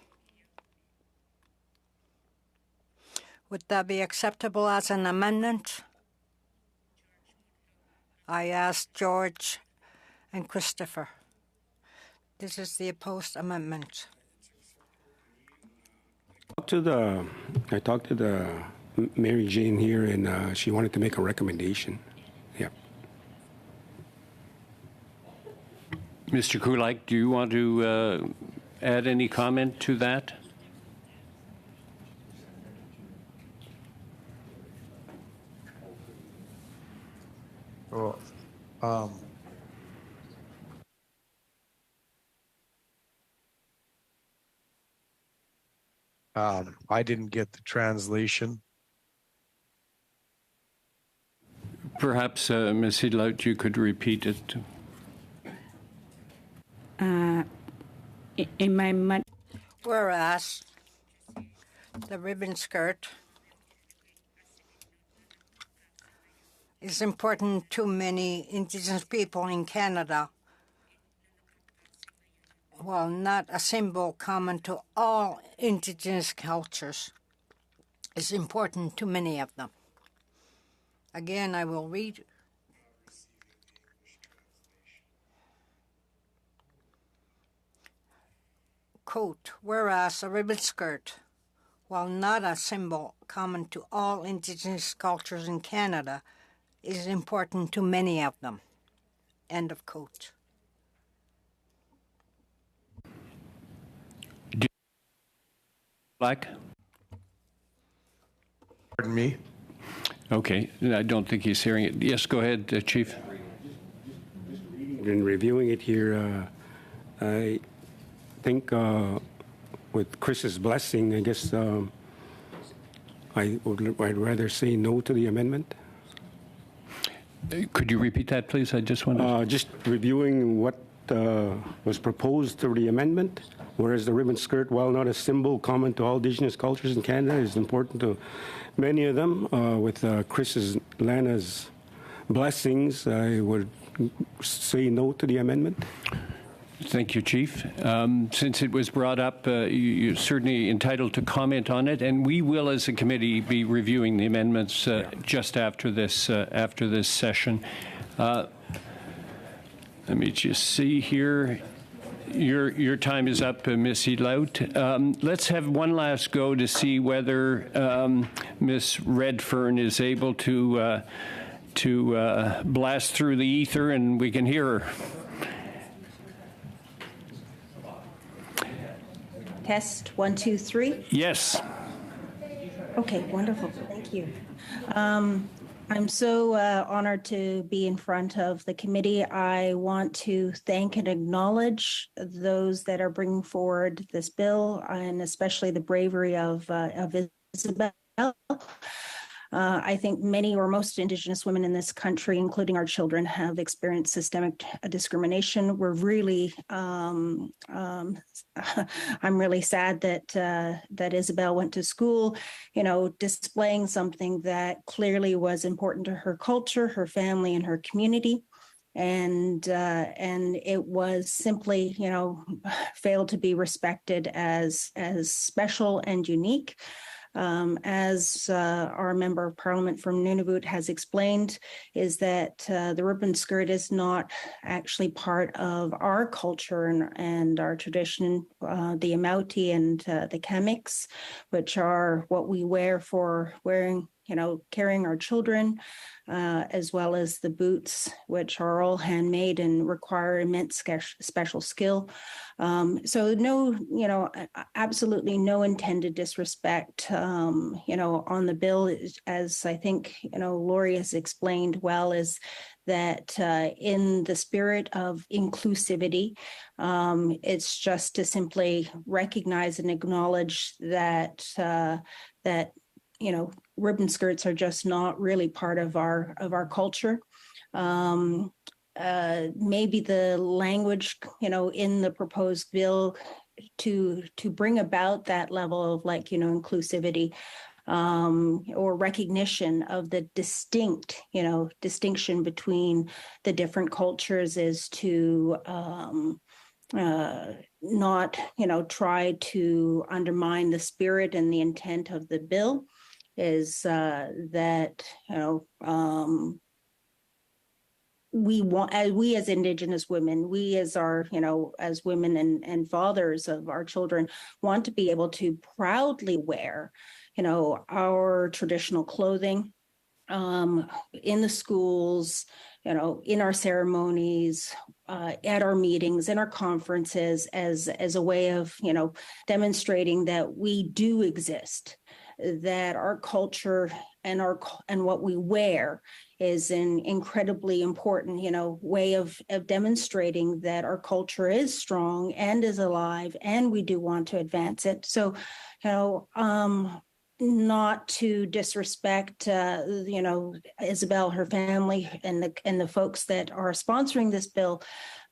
Would that be acceptable as an amendment? I asked George and Christopher. This is the opposed amendment. I talked to the Mary Jane here, and she wanted to make a recommendation. Yeah. Mr. Kulak, do you want to add any comment to that? Well, I didn't get the translation. Perhaps, Ms. Hidlout, you could repeat it. In my Whereas the ribbon skirt is important to many Indigenous people in Canada, while not a symbol common to all Indigenous cultures, is important to many of them. Again, I will read. Quote, whereas a ribbon skirt, while not a symbol common to all Indigenous cultures in Canada, is important to many of them. End of quote. Black? Pardon me? Okay, I don't think he's hearing it. Yes, go ahead, Chief. In reviewing it here, I think with Chris's blessing, I guess I'd rather say no to the amendment. Could you repeat that, please? I just wanted Just reviewing what was proposed through the amendment, whereas the ribbon skirt, while not a symbol common to all Indigenous cultures in Canada, is important to many of them. With Lana's blessings, I would say no to the amendment. Thank you, Chief. Since it was brought up, you're certainly entitled to comment on it, and we will, as a committee, be reviewing the amendments just after this session. Let me just see here. Your time is up, Ms. Laut. Let's have one last go to see whether Ms. Redfern is able to blast through the ether and we can hear her. Test 1, 2, 3. Yes. Okay, wonderful. Thank you. I'm so honored to be in front of the committee. I want to thank and acknowledge those that are bringing forward this bill, and especially the bravery of Isabel. I think many or most Indigenous women in this country, including our children, have experienced systemic discrimination. We're really, I'm really sad that Isabel went to school, displaying something that clearly was important to her culture, her family, and her community. And it was simply, failed to be respected as special and unique. As our member of parliament from Nunavut has explained, is that the ribbon skirt is not actually part of our culture and our tradition. The Amauti and the Kamiks, which are what we wear for carrying our children, as well as the boots, which are all handmade and require immense special skill. So no, absolutely no intended disrespect, on the bill, as I think, Lori has explained well, is that in the spirit of inclusivity, it's just to simply recognize and acknowledge that ribbon skirts are just not really part of our culture. Maybe the language, in the proposed bill to bring about that level of inclusivity, or recognition of the distinction between the different cultures is to not, try to undermine the spirit and the intent of the bill, is that, we as Indigenous women, we as our, as women and fathers of our children, want to be able to proudly wear, our traditional clothing in the schools, in our ceremonies, at our meetings, in our conferences, as a way of, demonstrating that we do exist, that our culture and what we wear is an incredibly important, way of demonstrating that our culture is strong and is alive, and we do want to advance it. So, not to disrespect, Isabel, her family, and the folks that are sponsoring this bill.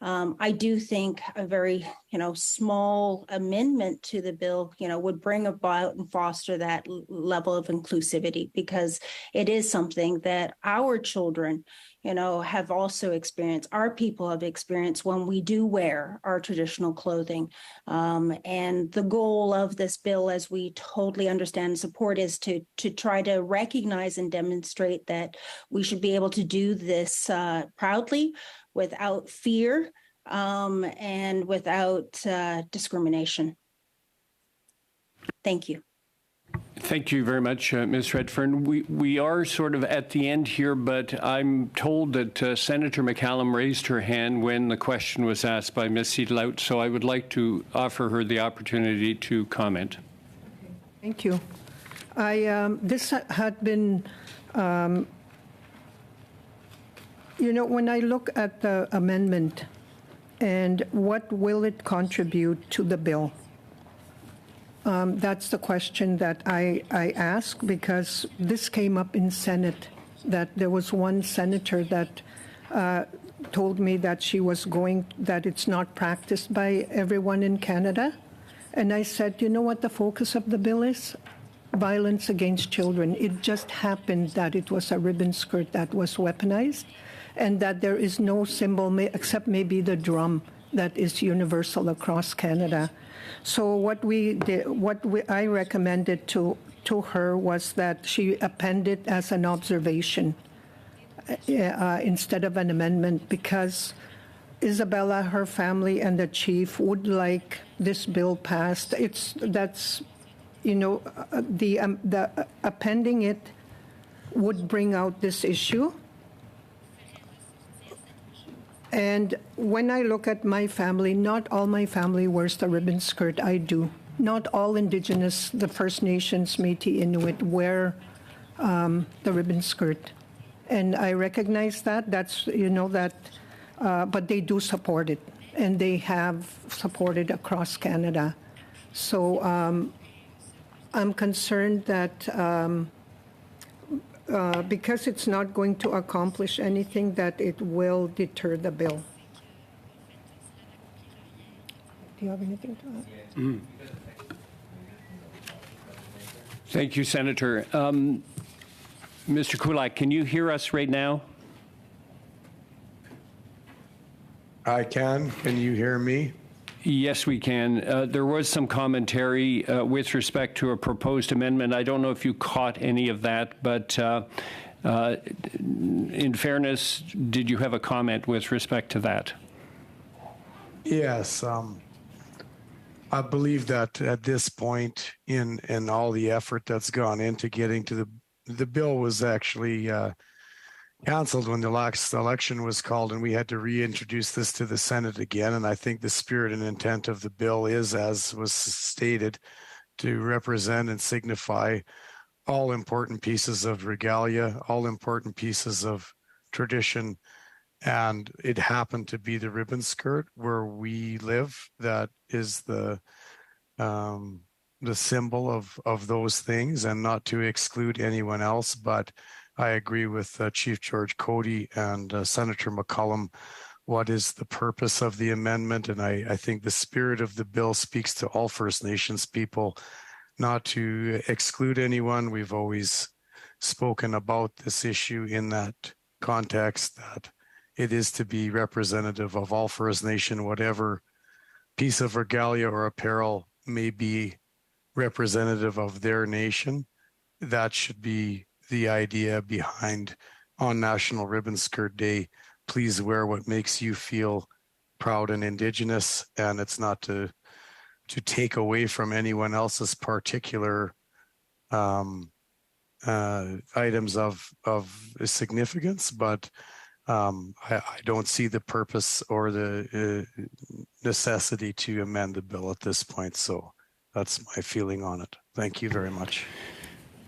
I do think a very, small amendment to the bill, would bring about and foster that level of inclusivity, because it is something that our children, have also experienced, our people have experienced when we do wear our traditional clothing. And the goal of this bill, as we totally understand and support, is to try to recognize and demonstrate that we should be able to do this proudly, without fear, and without discrimination. Thank you. Thank you very much, Ms. Redfern. We are sort of at the end here, but I'm told that Senator McCallum raised her hand when the question was asked by Ms. Laut, so I would like to offer her the opportunity to comment. Thank you. This had been, when I look at the amendment and what will it contribute to the bill, that's the question that I ask, because this came up in Senate, that there was one senator that told me that that it's not practiced by everyone in Canada. And I said, you know what the focus of the bill is? Violence against children. It just happened that it was a ribbon skirt that was weaponized, and that there is no symbol except maybe the drum that is universal across Canada. So what I recommended to her was that she append it as an observation instead of an amendment, because Isabella, her family, and the chief would like this bill passed. The appending it would bring out this issue. And when I look at my family, not all my family wears the ribbon skirt. I do. Not all Indigenous, the First Nations, Métis, Inuit wear the ribbon skirt. And I recognize that. But they do support it. And they have supported across Canada. So I'm concerned that because it's not going to accomplish anything, that it will deter the bill. Do you have anything to add? Thank you, Senator. Mr. Kulak, can you hear us right now? I can. Can you hear me? Yes, we can. There was some commentary with respect to a proposed amendment. I don't know if you caught any of that, but in fairness, did you have a comment with respect to that? Yes. I believe that at this point in all the effort that's gone into getting to the bill was actually canceled when the last election was called, and we had to reintroduce this to the Senate again. And I think the spirit and intent of the bill is, as was stated, to represent and signify all important pieces of regalia, all important pieces of tradition. And it happened to be the ribbon skirt where we live that is the symbol of those things, and not to exclude anyone else. But I agree with Chief George Coady and Senator McCollum. What is the purpose of the amendment? And I think the spirit of the bill speaks to all First Nations people, not to exclude anyone. We've always spoken about this issue in that context, that it is to be representative of all First Nation, whatever piece of regalia or apparel may be representative of their nation. That should be the idea behind, on National Ribbon Skirt Day, please wear what makes you feel proud and Indigenous. And it's not to take away from anyone else's particular items of significance, but I don't see the purpose or the necessity to amend the bill at this point. So that's my feeling on it. Thank you very much.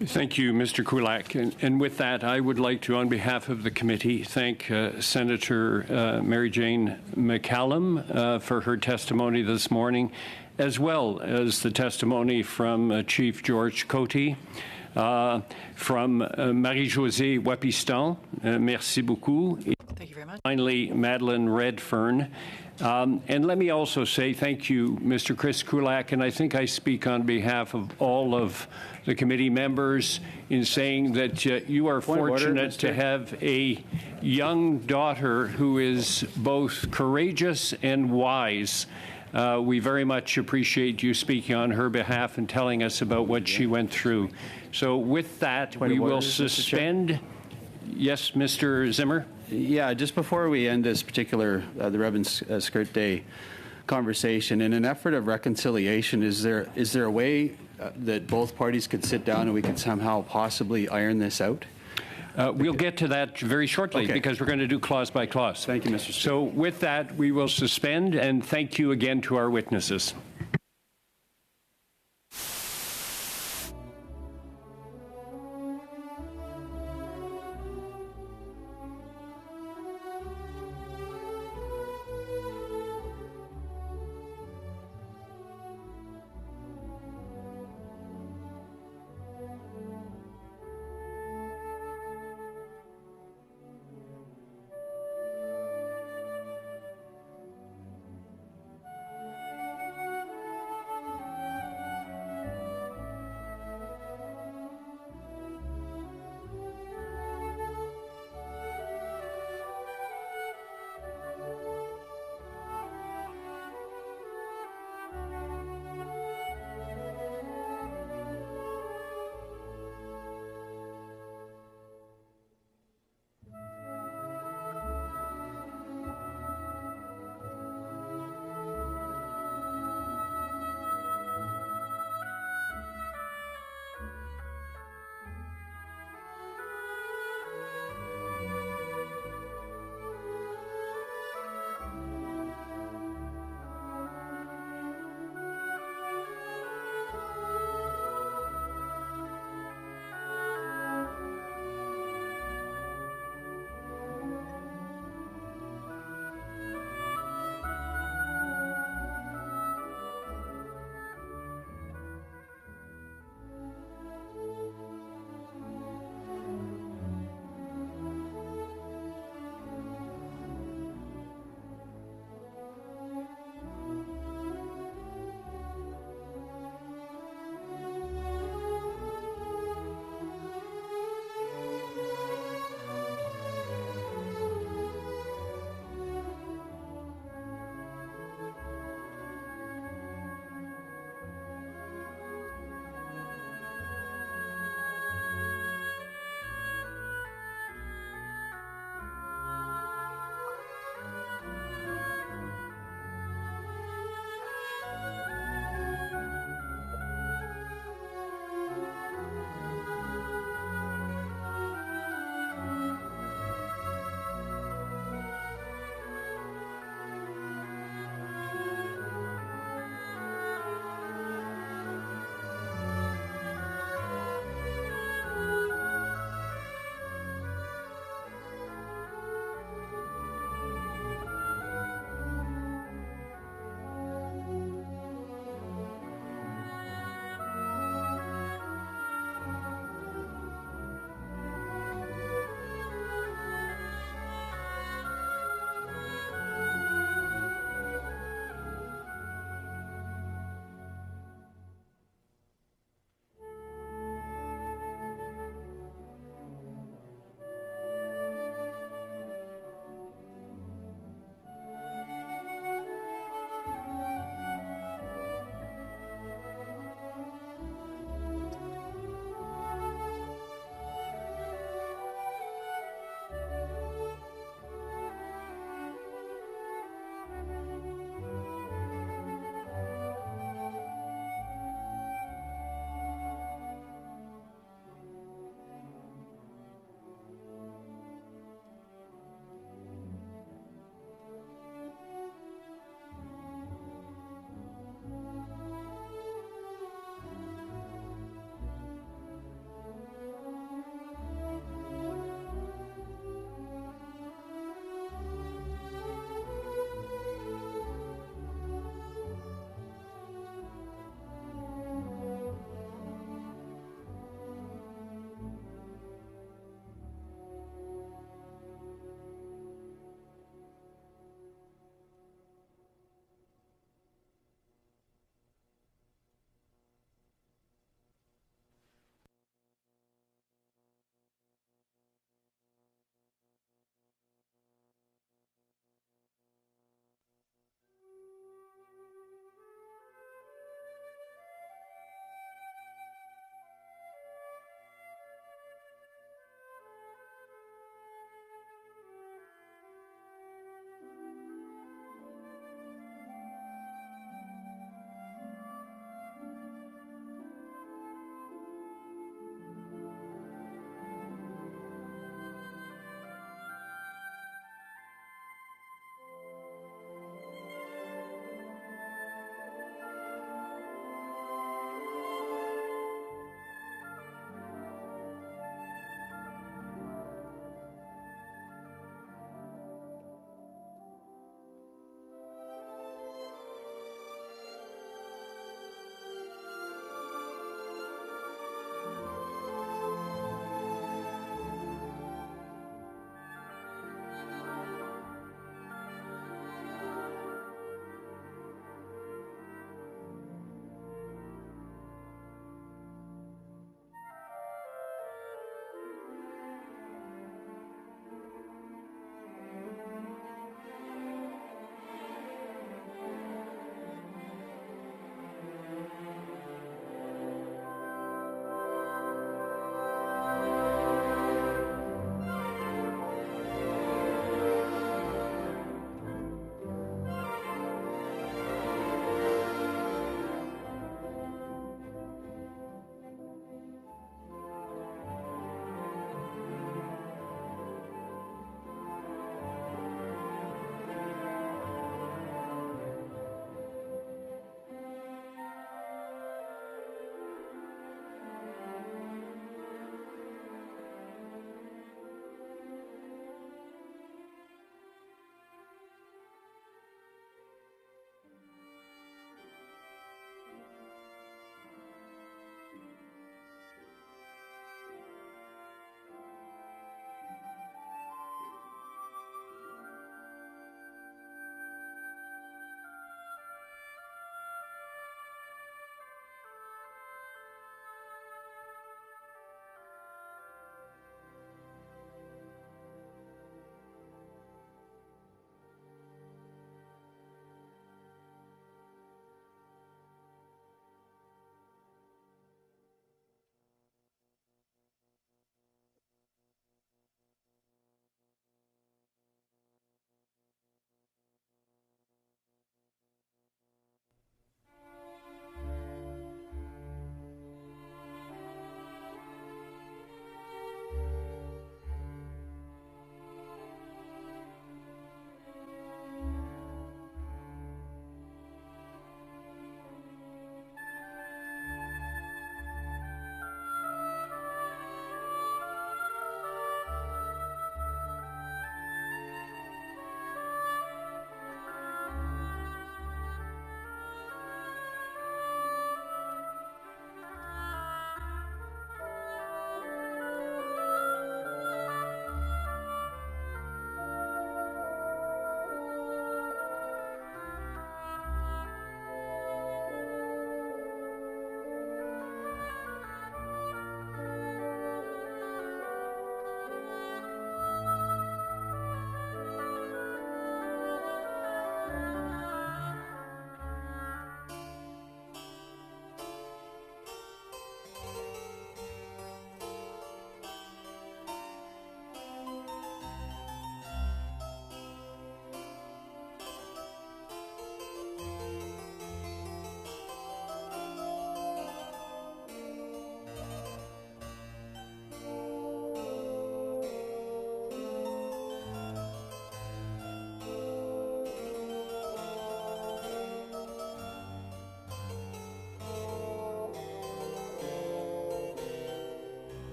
Thank you, Mr. Kulak. And with that, I would like to, on behalf of the committee, thank Senator Mary Jane McCallum for her testimony this morning, as well as the testimony from Chief George Coady, from Marie-Josée Wapistan. Merci beaucoup. Thank you very much. Finally, Madeleine Redfern. And let me also say thank you, Mr. Chris Kulak, and I think I speak on behalf of all of the committee members in saying that you are fortunate to have a young daughter who is both courageous and wise. We very much appreciate you speaking on her behalf and telling us about what she went through. So with that, we will suspend. Yes, Mr. Zimmer? Yeah, just before we end this particular, the Ribbon Skirt Day conversation, in an effort of reconciliation, is there a way that both parties could sit down and we could somehow possibly iron this out? We'll get to that very shortly, okay, because we're going to do clause by clause. Thank you, Mr. Speaker. So with that, we will suspend, and thank you again to our witnesses.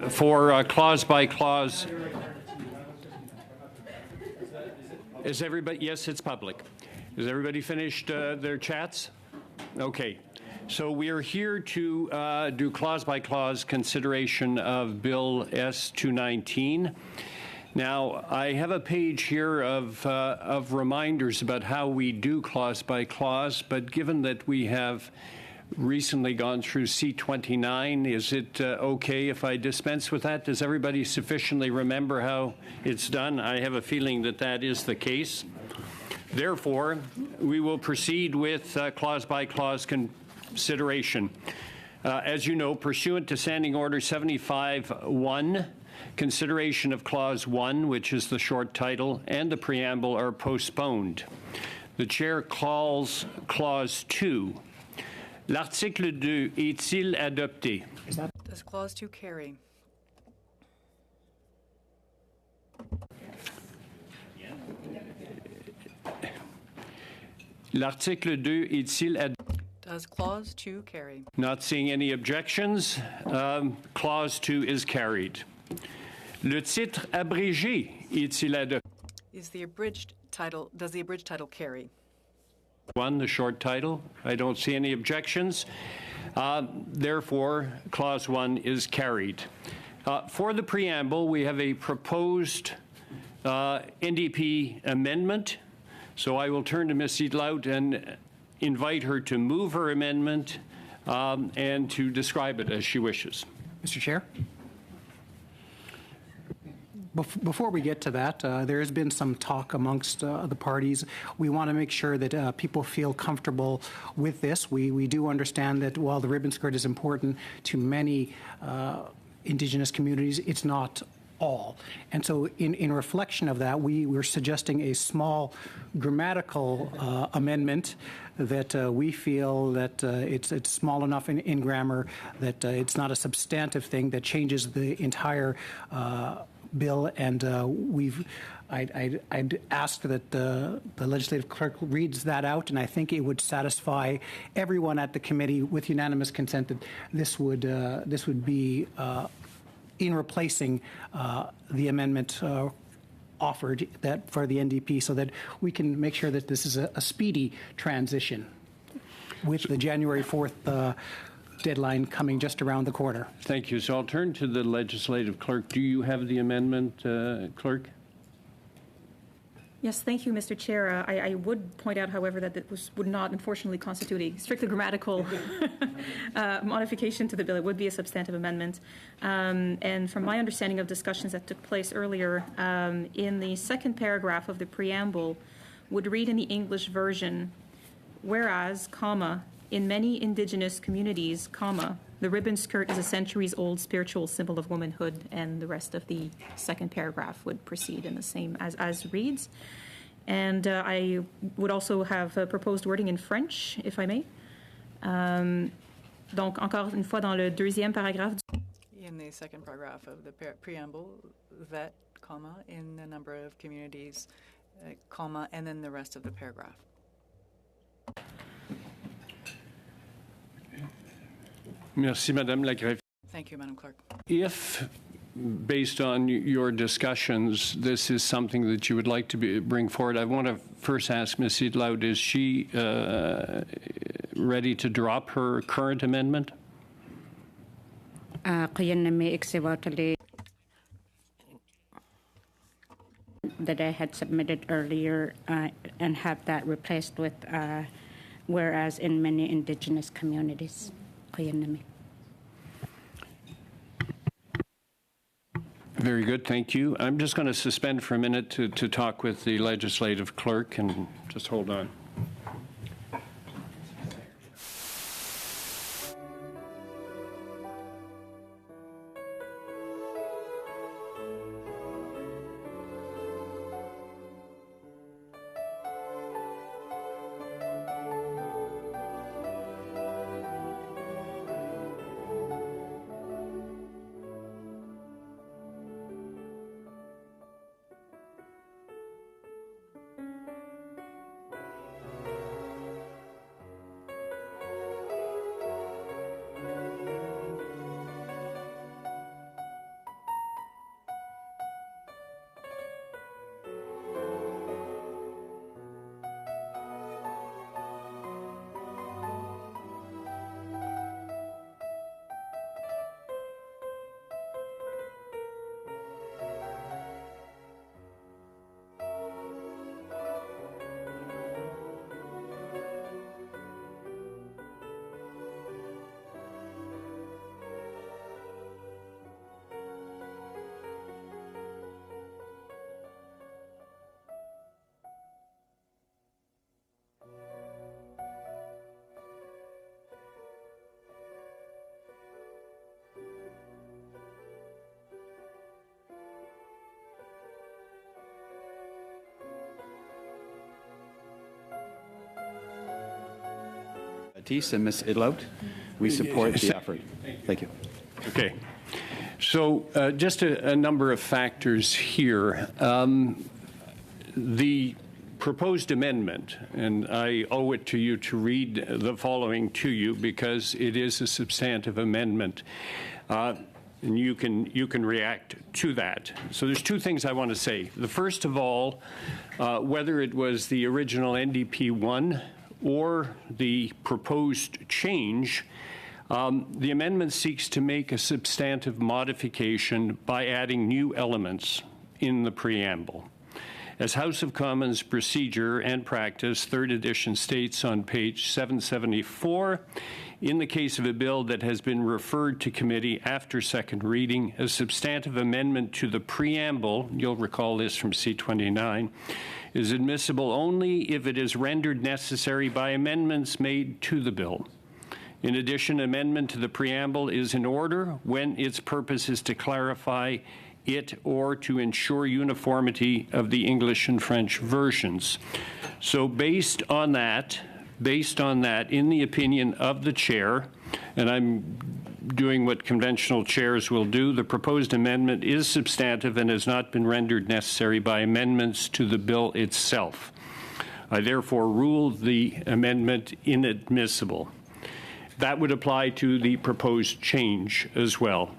for clause by clause. Is everybody, yes, it's public. Has everybody finished their chats? Okay. So we are here to do clause by clause consideration of Bill S-219. Now, I have a page here of reminders about how we do clause by clause, but given that we have recently gone through C-29, is it okay if I dispense with that? Does everybody sufficiently remember how it's done? I have a feeling that that is the case. Therefore, we will proceed with clause by clause consideration. As you know, pursuant to Standing Order 75-1, consideration of Clause 1, which is the short title, and the preamble are postponed. The Chair calls Clause 2. L'article 2 est-il adopté? Does Clause 2 carry? L'article 2 est-il adopté? Does Clause 2 carry? Not seeing any objections, Clause 2 is carried. Le titre abrégé est-il adopté? Does the abridged title carry? 1, the short title. I don't see any objections. Therefore, Clause 1 is carried. For the preamble, we have a proposed NDP amendment. So I will turn to Ms. Eatlout and invite her to move her amendment and to describe it as she wishes. Mr. Chair? Before we get to that, there has been some talk amongst the parties. We want to make sure that people feel comfortable with this. We do understand that while the ribbon skirt is important to many Indigenous communities, it's not all. And so in reflection of that, we were suggesting a small grammatical amendment that we feel that it's small enough in grammar that it's not a substantive thing that changes the entire bill, and I'd ask that the legislative clerk reads that out, and I think it would satisfy everyone at the committee with unanimous consent that this would be in replacing the amendment offered that for the NDP, so that we can make sure that this is a speedy transition with the January 4th deadline coming just around the corner. Thank you. So I'll turn to the legislative clerk. Do you have the amendment, clerk? Yes, thank you, Mr. Chair. I would point out, however, that it would not, unfortunately, constitute a strictly grammatical modification to the bill. It would be a substantive amendment. And from my understanding of discussions that took place earlier, in the second paragraph of the preamble, would read in the English version, whereas, comma, in many Indigenous communities, comma, the ribbon skirt is a centuries-old spiritual symbol of womanhood, and the rest of the second paragraph would proceed in the same as reads. And I would also have proposed wording in French, if I may. Donc, encore une fois, dans le deuxième paragraphe. In the second paragraph of the preamble, that, comma, in a number of communities, comma, and then the rest of the paragraph. Merci, Madame la Greffière. Thank you, Madam Clerk. If, based on your discussions, this is something that you would like to bring forward, I want to first ask Ms. Eatlout, is she ready to drop her current amendment? That I had submitted earlier and have that replaced with whereas in many Indigenous communities. Very good, thank you. I'm just going to suspend for a minute to talk with the legislative clerk, and just hold on. Batiste and Ms. Idlout. We support the effort. Thank you. Okay. So just a number of factors here. The proposed amendment, and I owe it to you to read the following to you because it is a substantive amendment. And you can react to that. So there's two things I want to say. The first of all, whether it was the original NDP 1 or the proposed change, the amendment seeks to make a substantive modification by adding new elements in the preamble. As House of Commons procedure and practice, 3rd edition states on page 774, in the case of a bill that has been referred to committee after second reading, a substantive amendment to the preamble, you'll recall this from C29, is admissible only if it is rendered necessary by amendments made to the bill. In addition, amendment to the preamble is in order when its purpose is to clarify it or to ensure uniformity of the English and French versions. So based on that, in the opinion of the chair, and I'm doing what conventional chairs will do, the proposed amendment is substantive and has not been rendered necessary by amendments to the bill itself. I therefore rule the amendment inadmissible. That would apply to the proposed change as well.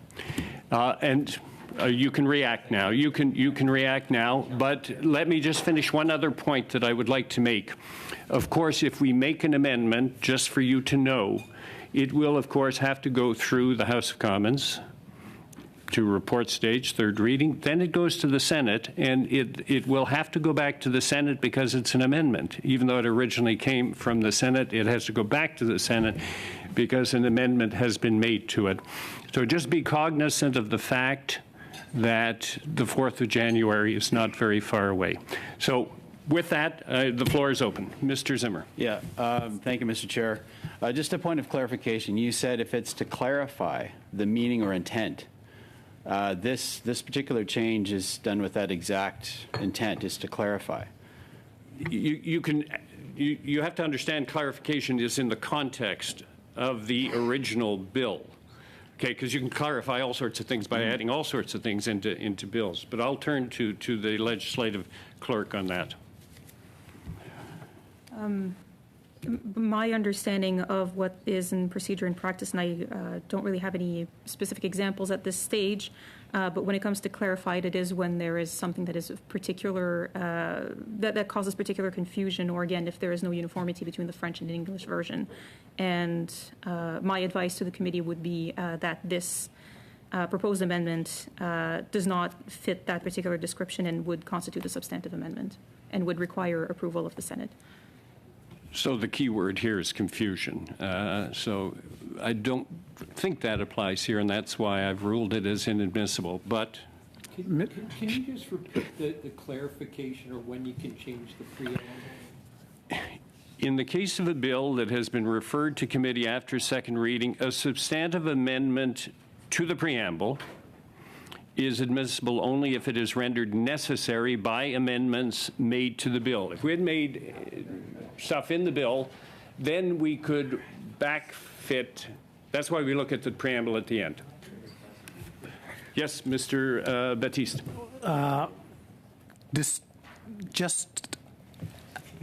You can react now. You can react now, but let me just finish one other point that I would like to make. Of course, if we make an amendment, just for you to know, it will, of course, have to go through the House of Commons to report stage, third reading. Then it goes to the Senate, and it will have to go back to the Senate because it's an amendment. Even though it originally came from the Senate, it has to go back to the Senate because an amendment has been made to it. So just be cognizant of the fact that the 4th of January is not very far away. So with that, the floor is open. Mr. Zimmer. Yeah, thank you, Mr. Chair. Just a point of clarification. You said if it's to clarify the meaning or intent, this particular change is done with that exact intent, is to clarify. You have to understand clarification is in the context of the original bill. Okay, because you can clarify all sorts of things by adding all sorts of things into bills. But I'll turn to the legislative clerk on that. My understanding of what is in procedure and practice, and I don't really have any specific examples at this stage, but when it comes to clarified, it is when there is something that is of particular, that causes particular confusion, or again, if there is no uniformity between the French and the English version. And my advice to the committee would be that this proposed amendment does not fit that particular description and would constitute a substantive amendment and would require approval of the Senate. So the key word here is confusion. So I don't think that applies here, and that's why I've ruled it as inadmissible. But can you just repeat the clarification or when you can change the preamble? In the case of a bill that has been referred to committee after second reading, a substantive amendment to the preamble is admissible only if it is rendered necessary by amendments made to the bill. If we had made stuff in the bill, then we could backfit. That's why we look at the preamble at the end. Yes, Mr. Batiste.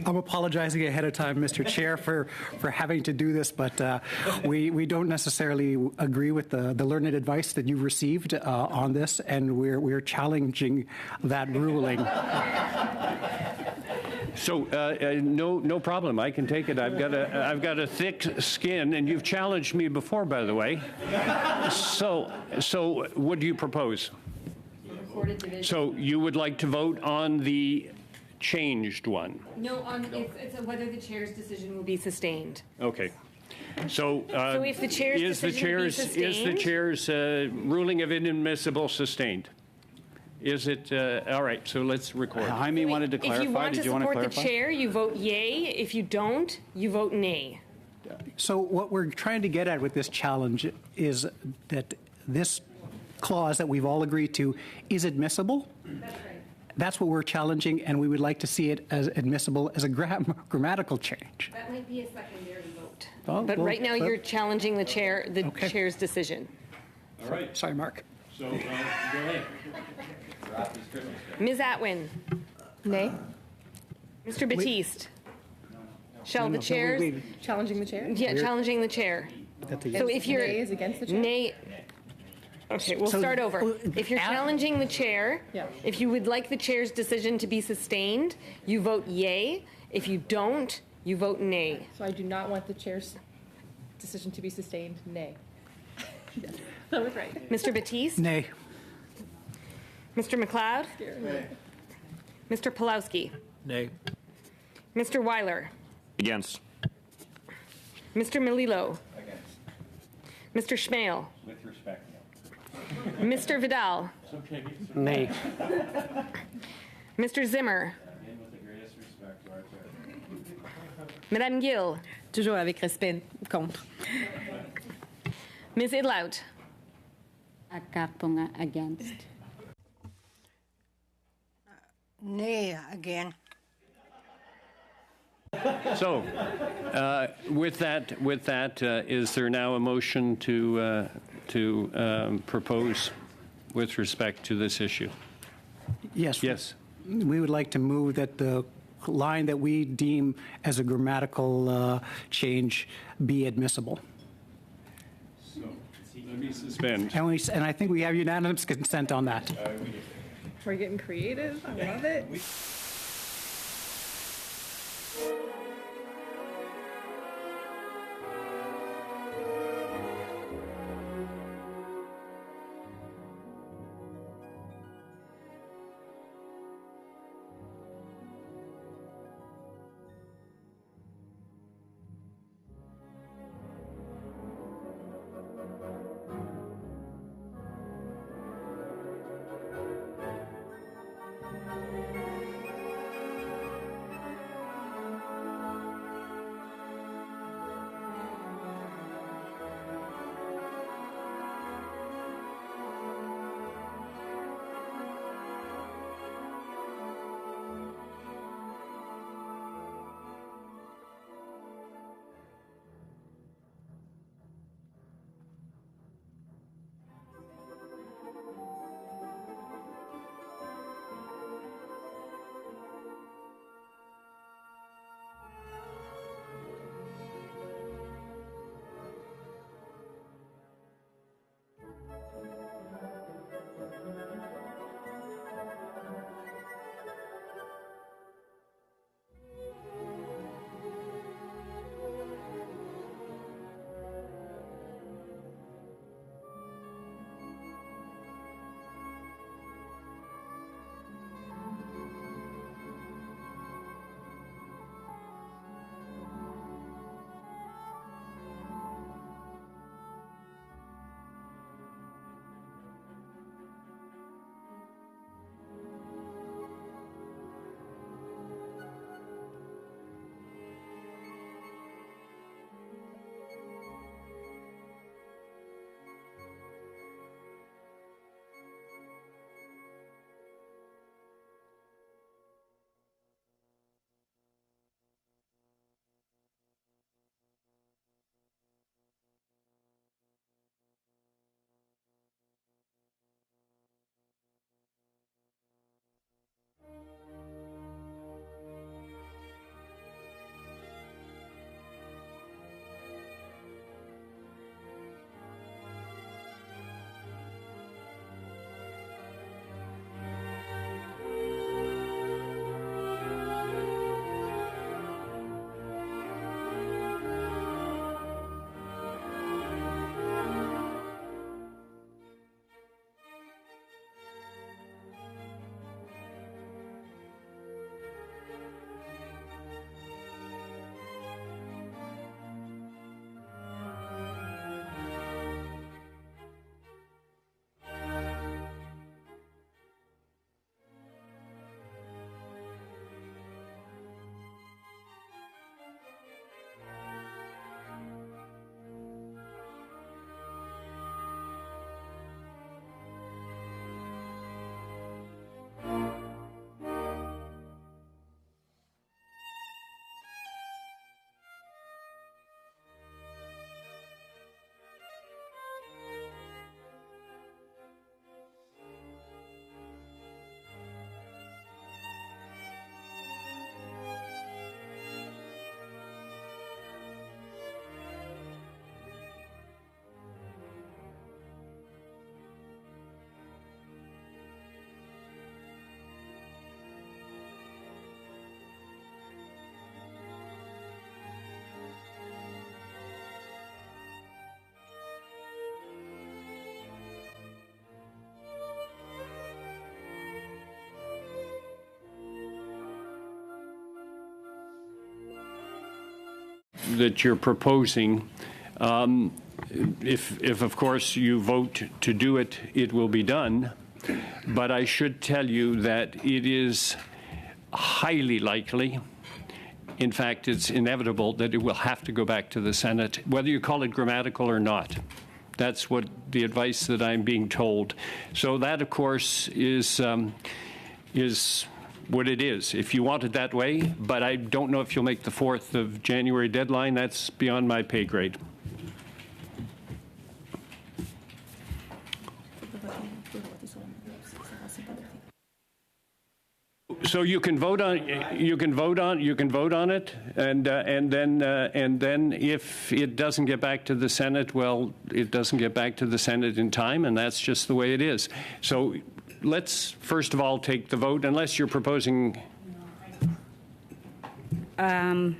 I'm apologizing ahead of time, Mr. Chair, for having to do this, but we don't necessarily agree with the learned advice that you received on this, and we're challenging that ruling. So no problem. I can take it. I've got a thick skin, and you've challenged me before, by the way. So what do you propose? So you would like to vote on the changed one? No, it's whether the chair's decision will be sustained. Okay. So if the chair's decision will be sustained, is the chair's ruling of inadmissible sustained? Is it all right? So let's record. Jaime wanted to clarify. If you want Did to you want to support clarify? the chair, you vote yay. If you don't, you vote nay. So what we're trying to get at with this challenge is that this clause that we've all agreed to is admissible. That's right. That's what we're challenging, and we would like to see it as admissible as a grammatical change. That might be a secondary vote. vote. Oh, But well, right now, but- you're challenging the Okay. chair's decision. All right. Sorry, Mark. So, go ahead. Ms. Atwin? Nay. Mr. Batiste? Shall No, the no, chairs? wait. Challenging the chair? Yeah, challenging the chair. That's a So yes. if you're Nay is against the chair? Nay. Okay, we'll So- start over. If you're challenging the chair, Yeah. if you would like the chair's decision to be sustained, you vote yay. If you don't, you vote nay. So I do not want the chair's decision to be sustained. Nay. Yes, that was right. Mr. Batiste? Nay. Mr. McLeod? Nay. Mr. Pulowski? Nay. Mr. Weiler? Against. Mr. Melillo? Mr. Schmale? With respect. Mr. Vidal? Nay. Mr. Zimmer? Madame Gill? Toujours avec respect, contre. Ms. Idlout? Akapunga against. Nay again. So, with that, is there now a motion to propose with respect to this issue? Yes. Yes. We would like to move that the line that we deem as a grammatical change be admissible. So, let me suspend. And I think we have unanimous consent on that. We're getting creative. I love it. that you're proposing, if of course you vote to do it, it will be done. But I should tell you that it is highly likely, in fact, it's inevitable, that it will have to go back to the Senate, whether you call it grammatical or not. That's what the advice that I'm being told. So that, of course, is what it is, if you want it that way. But I don't know if you'll make the 4th of January deadline. That's beyond my pay grade. So you can vote on it, and then if it doesn't get back to the Senate, well, it doesn't get back to the Senate in time, and that's just the way it is. So let's first of all take the vote, unless you're proposing. If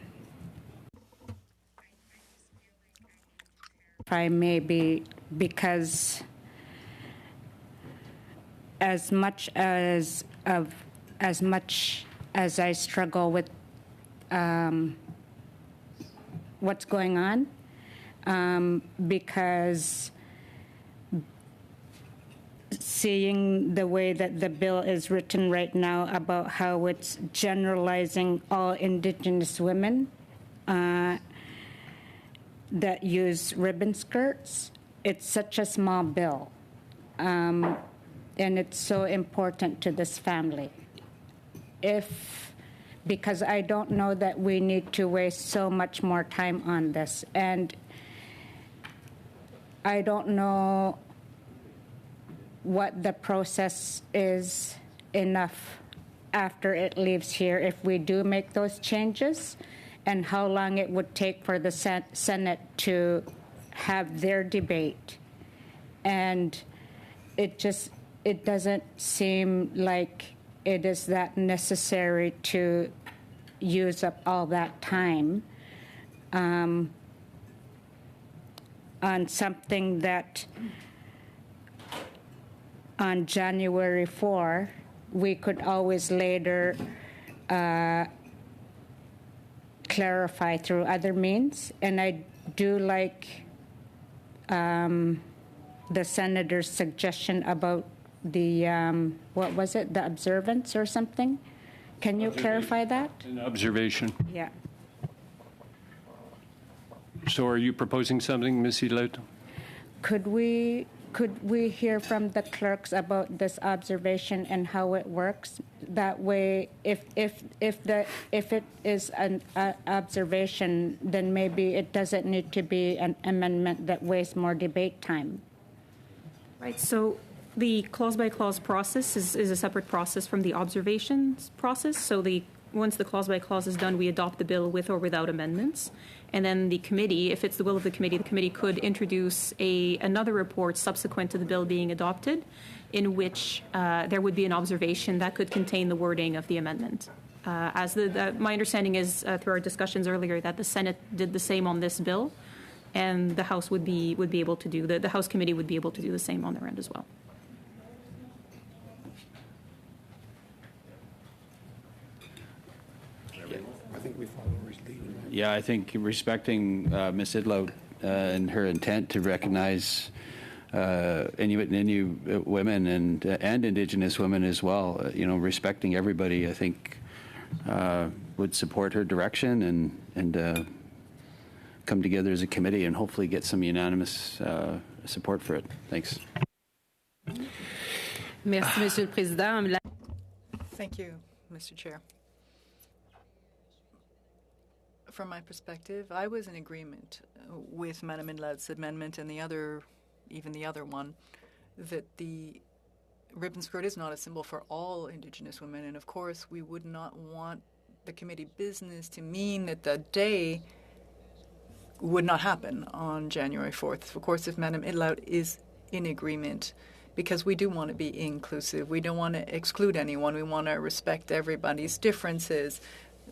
I may be, because as much as I struggle with what's going on, because seeing the way that the bill is written right now about how it's generalizing all Indigenous women that use ribbon skirts, it's such a small bill. And it's so important to this family. Because I don't know that we need to waste so much more time on this. And I don't know what the process is enough after it leaves here if we do make those changes, and how long it would take for the Senate to have their debate. And it doesn't seem like it is that necessary to use up all that time on something that on January 4, we could always later clarify through other means. And I do like the senator's suggestion about the, what was it, the observance or something? Can you clarify that? An observation. Yeah. So are you proposing something, Ms. Ilaut? Could we hear from the clerks about this observation and how it works? That way, if it is an observation, then maybe it doesn't need to be an amendment that wastes more debate time. Right. So the clause-by-clause process is a separate process from the observations process. So once the clause-by-clause is done, we adopt the bill with or without amendments. And then the committee, if it's the will of the committee could introduce another report subsequent to the bill being adopted, in which there would be an observation that could contain the wording of the amendment. As my understanding is, through our discussions earlier, that the Senate did the same on this bill, and the House would be able to do the House committee would be able to do the same on their end as well. Yeah, I think respecting Ms. Ilaut and her intent to recognize Inuit and Innu women and Indigenous women as well, respecting everybody, I think would support her direction and come together as a committee and hopefully get some unanimous support for it. Thanks. Merci, Monsieur le Président. Thank you, Mr. Chair. From my perspective, I was in agreement with Madame Ilaut's amendment and even the other one, that the ribbon skirt is not a symbol for all Indigenous women. And of course, we would not want the committee business to mean that the day would not happen on January 4th. Of course, if Madame Ilaut is in agreement, because we do want to be inclusive, we don't want to exclude anyone, we want to respect everybody's differences,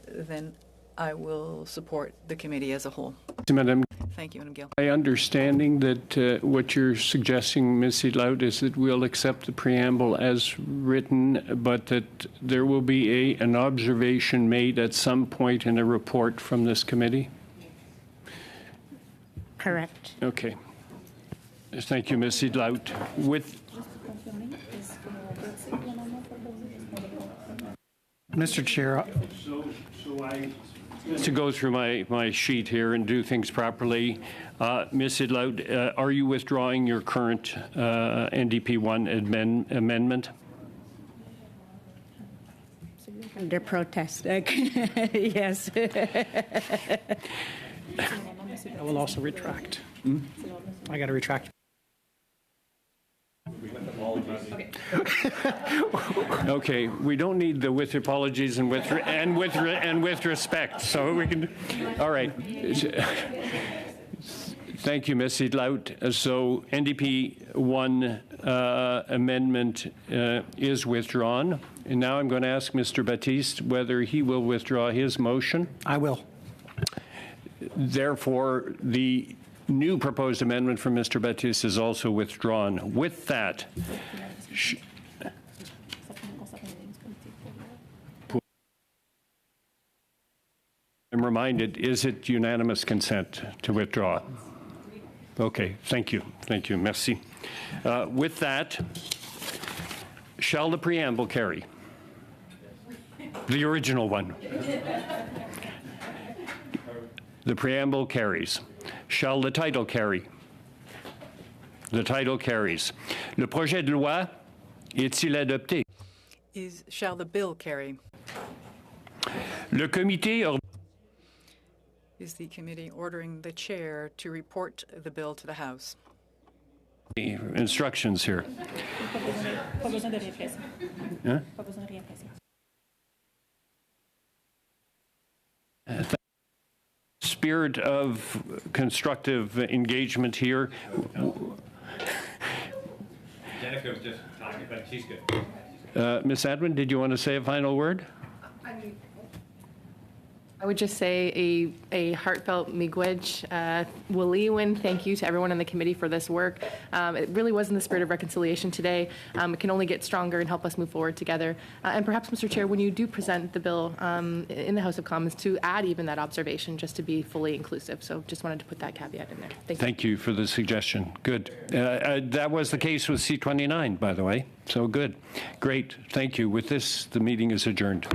then I will support the committee as a whole. Madam, thank you, Madam Gill. My understanding that what you're suggesting, Ms. Ilaut, is that we'll accept the preamble as written, but that there will be an observation made at some point in a report from this committee. Correct. Okay. Thank you, Ms. Sidlaut. With Mr. Chair, to go through my sheet here and do things properly, Ms. Sidlaut, are you withdrawing your current NDP 1 amendment? Under protest. Yes. I will also retract. I got to retract. Okay, we don't need the with apologies and with respect. So we can. All right. Thank you, Ms. Sidlaut. So NDP 1 amendment is withdrawn. And now I'm going to ask Mr. Baptiste whether he will withdraw his motion. I will. Therefore, the new proposed amendment from Mr. Baptiste is also withdrawn. With that, I'm reminded, is it unanimous consent to withdraw? Okay, thank you. Thank you. Merci. With that, shall the preamble carry? The original one. The preamble carries. Shall the title carry? The title carries. Le projet de loi est-il adopté? Shall the bill carry? Le comité Is the committee ordering the chair to report the bill to the House? Instructions here. Huh? Spirit of constructive engagement here. Jennifer was just talking, but she's good. Ms. Adwin, did you want to say a final word? I would just say a heartfelt miigwech, waliwin, thank you to everyone on the committee for this work. It really was in the spirit of reconciliation today. It can only get stronger and help us move forward together. And perhaps, Mr. Chair, when you do present the bill in the House of Commons, to add even that observation just to be fully inclusive. So just wanted to put that caveat in there. Thank you for the suggestion. Good. That was the case with C29, by the way. So good. Great. Thank you. With this, the meeting is adjourned.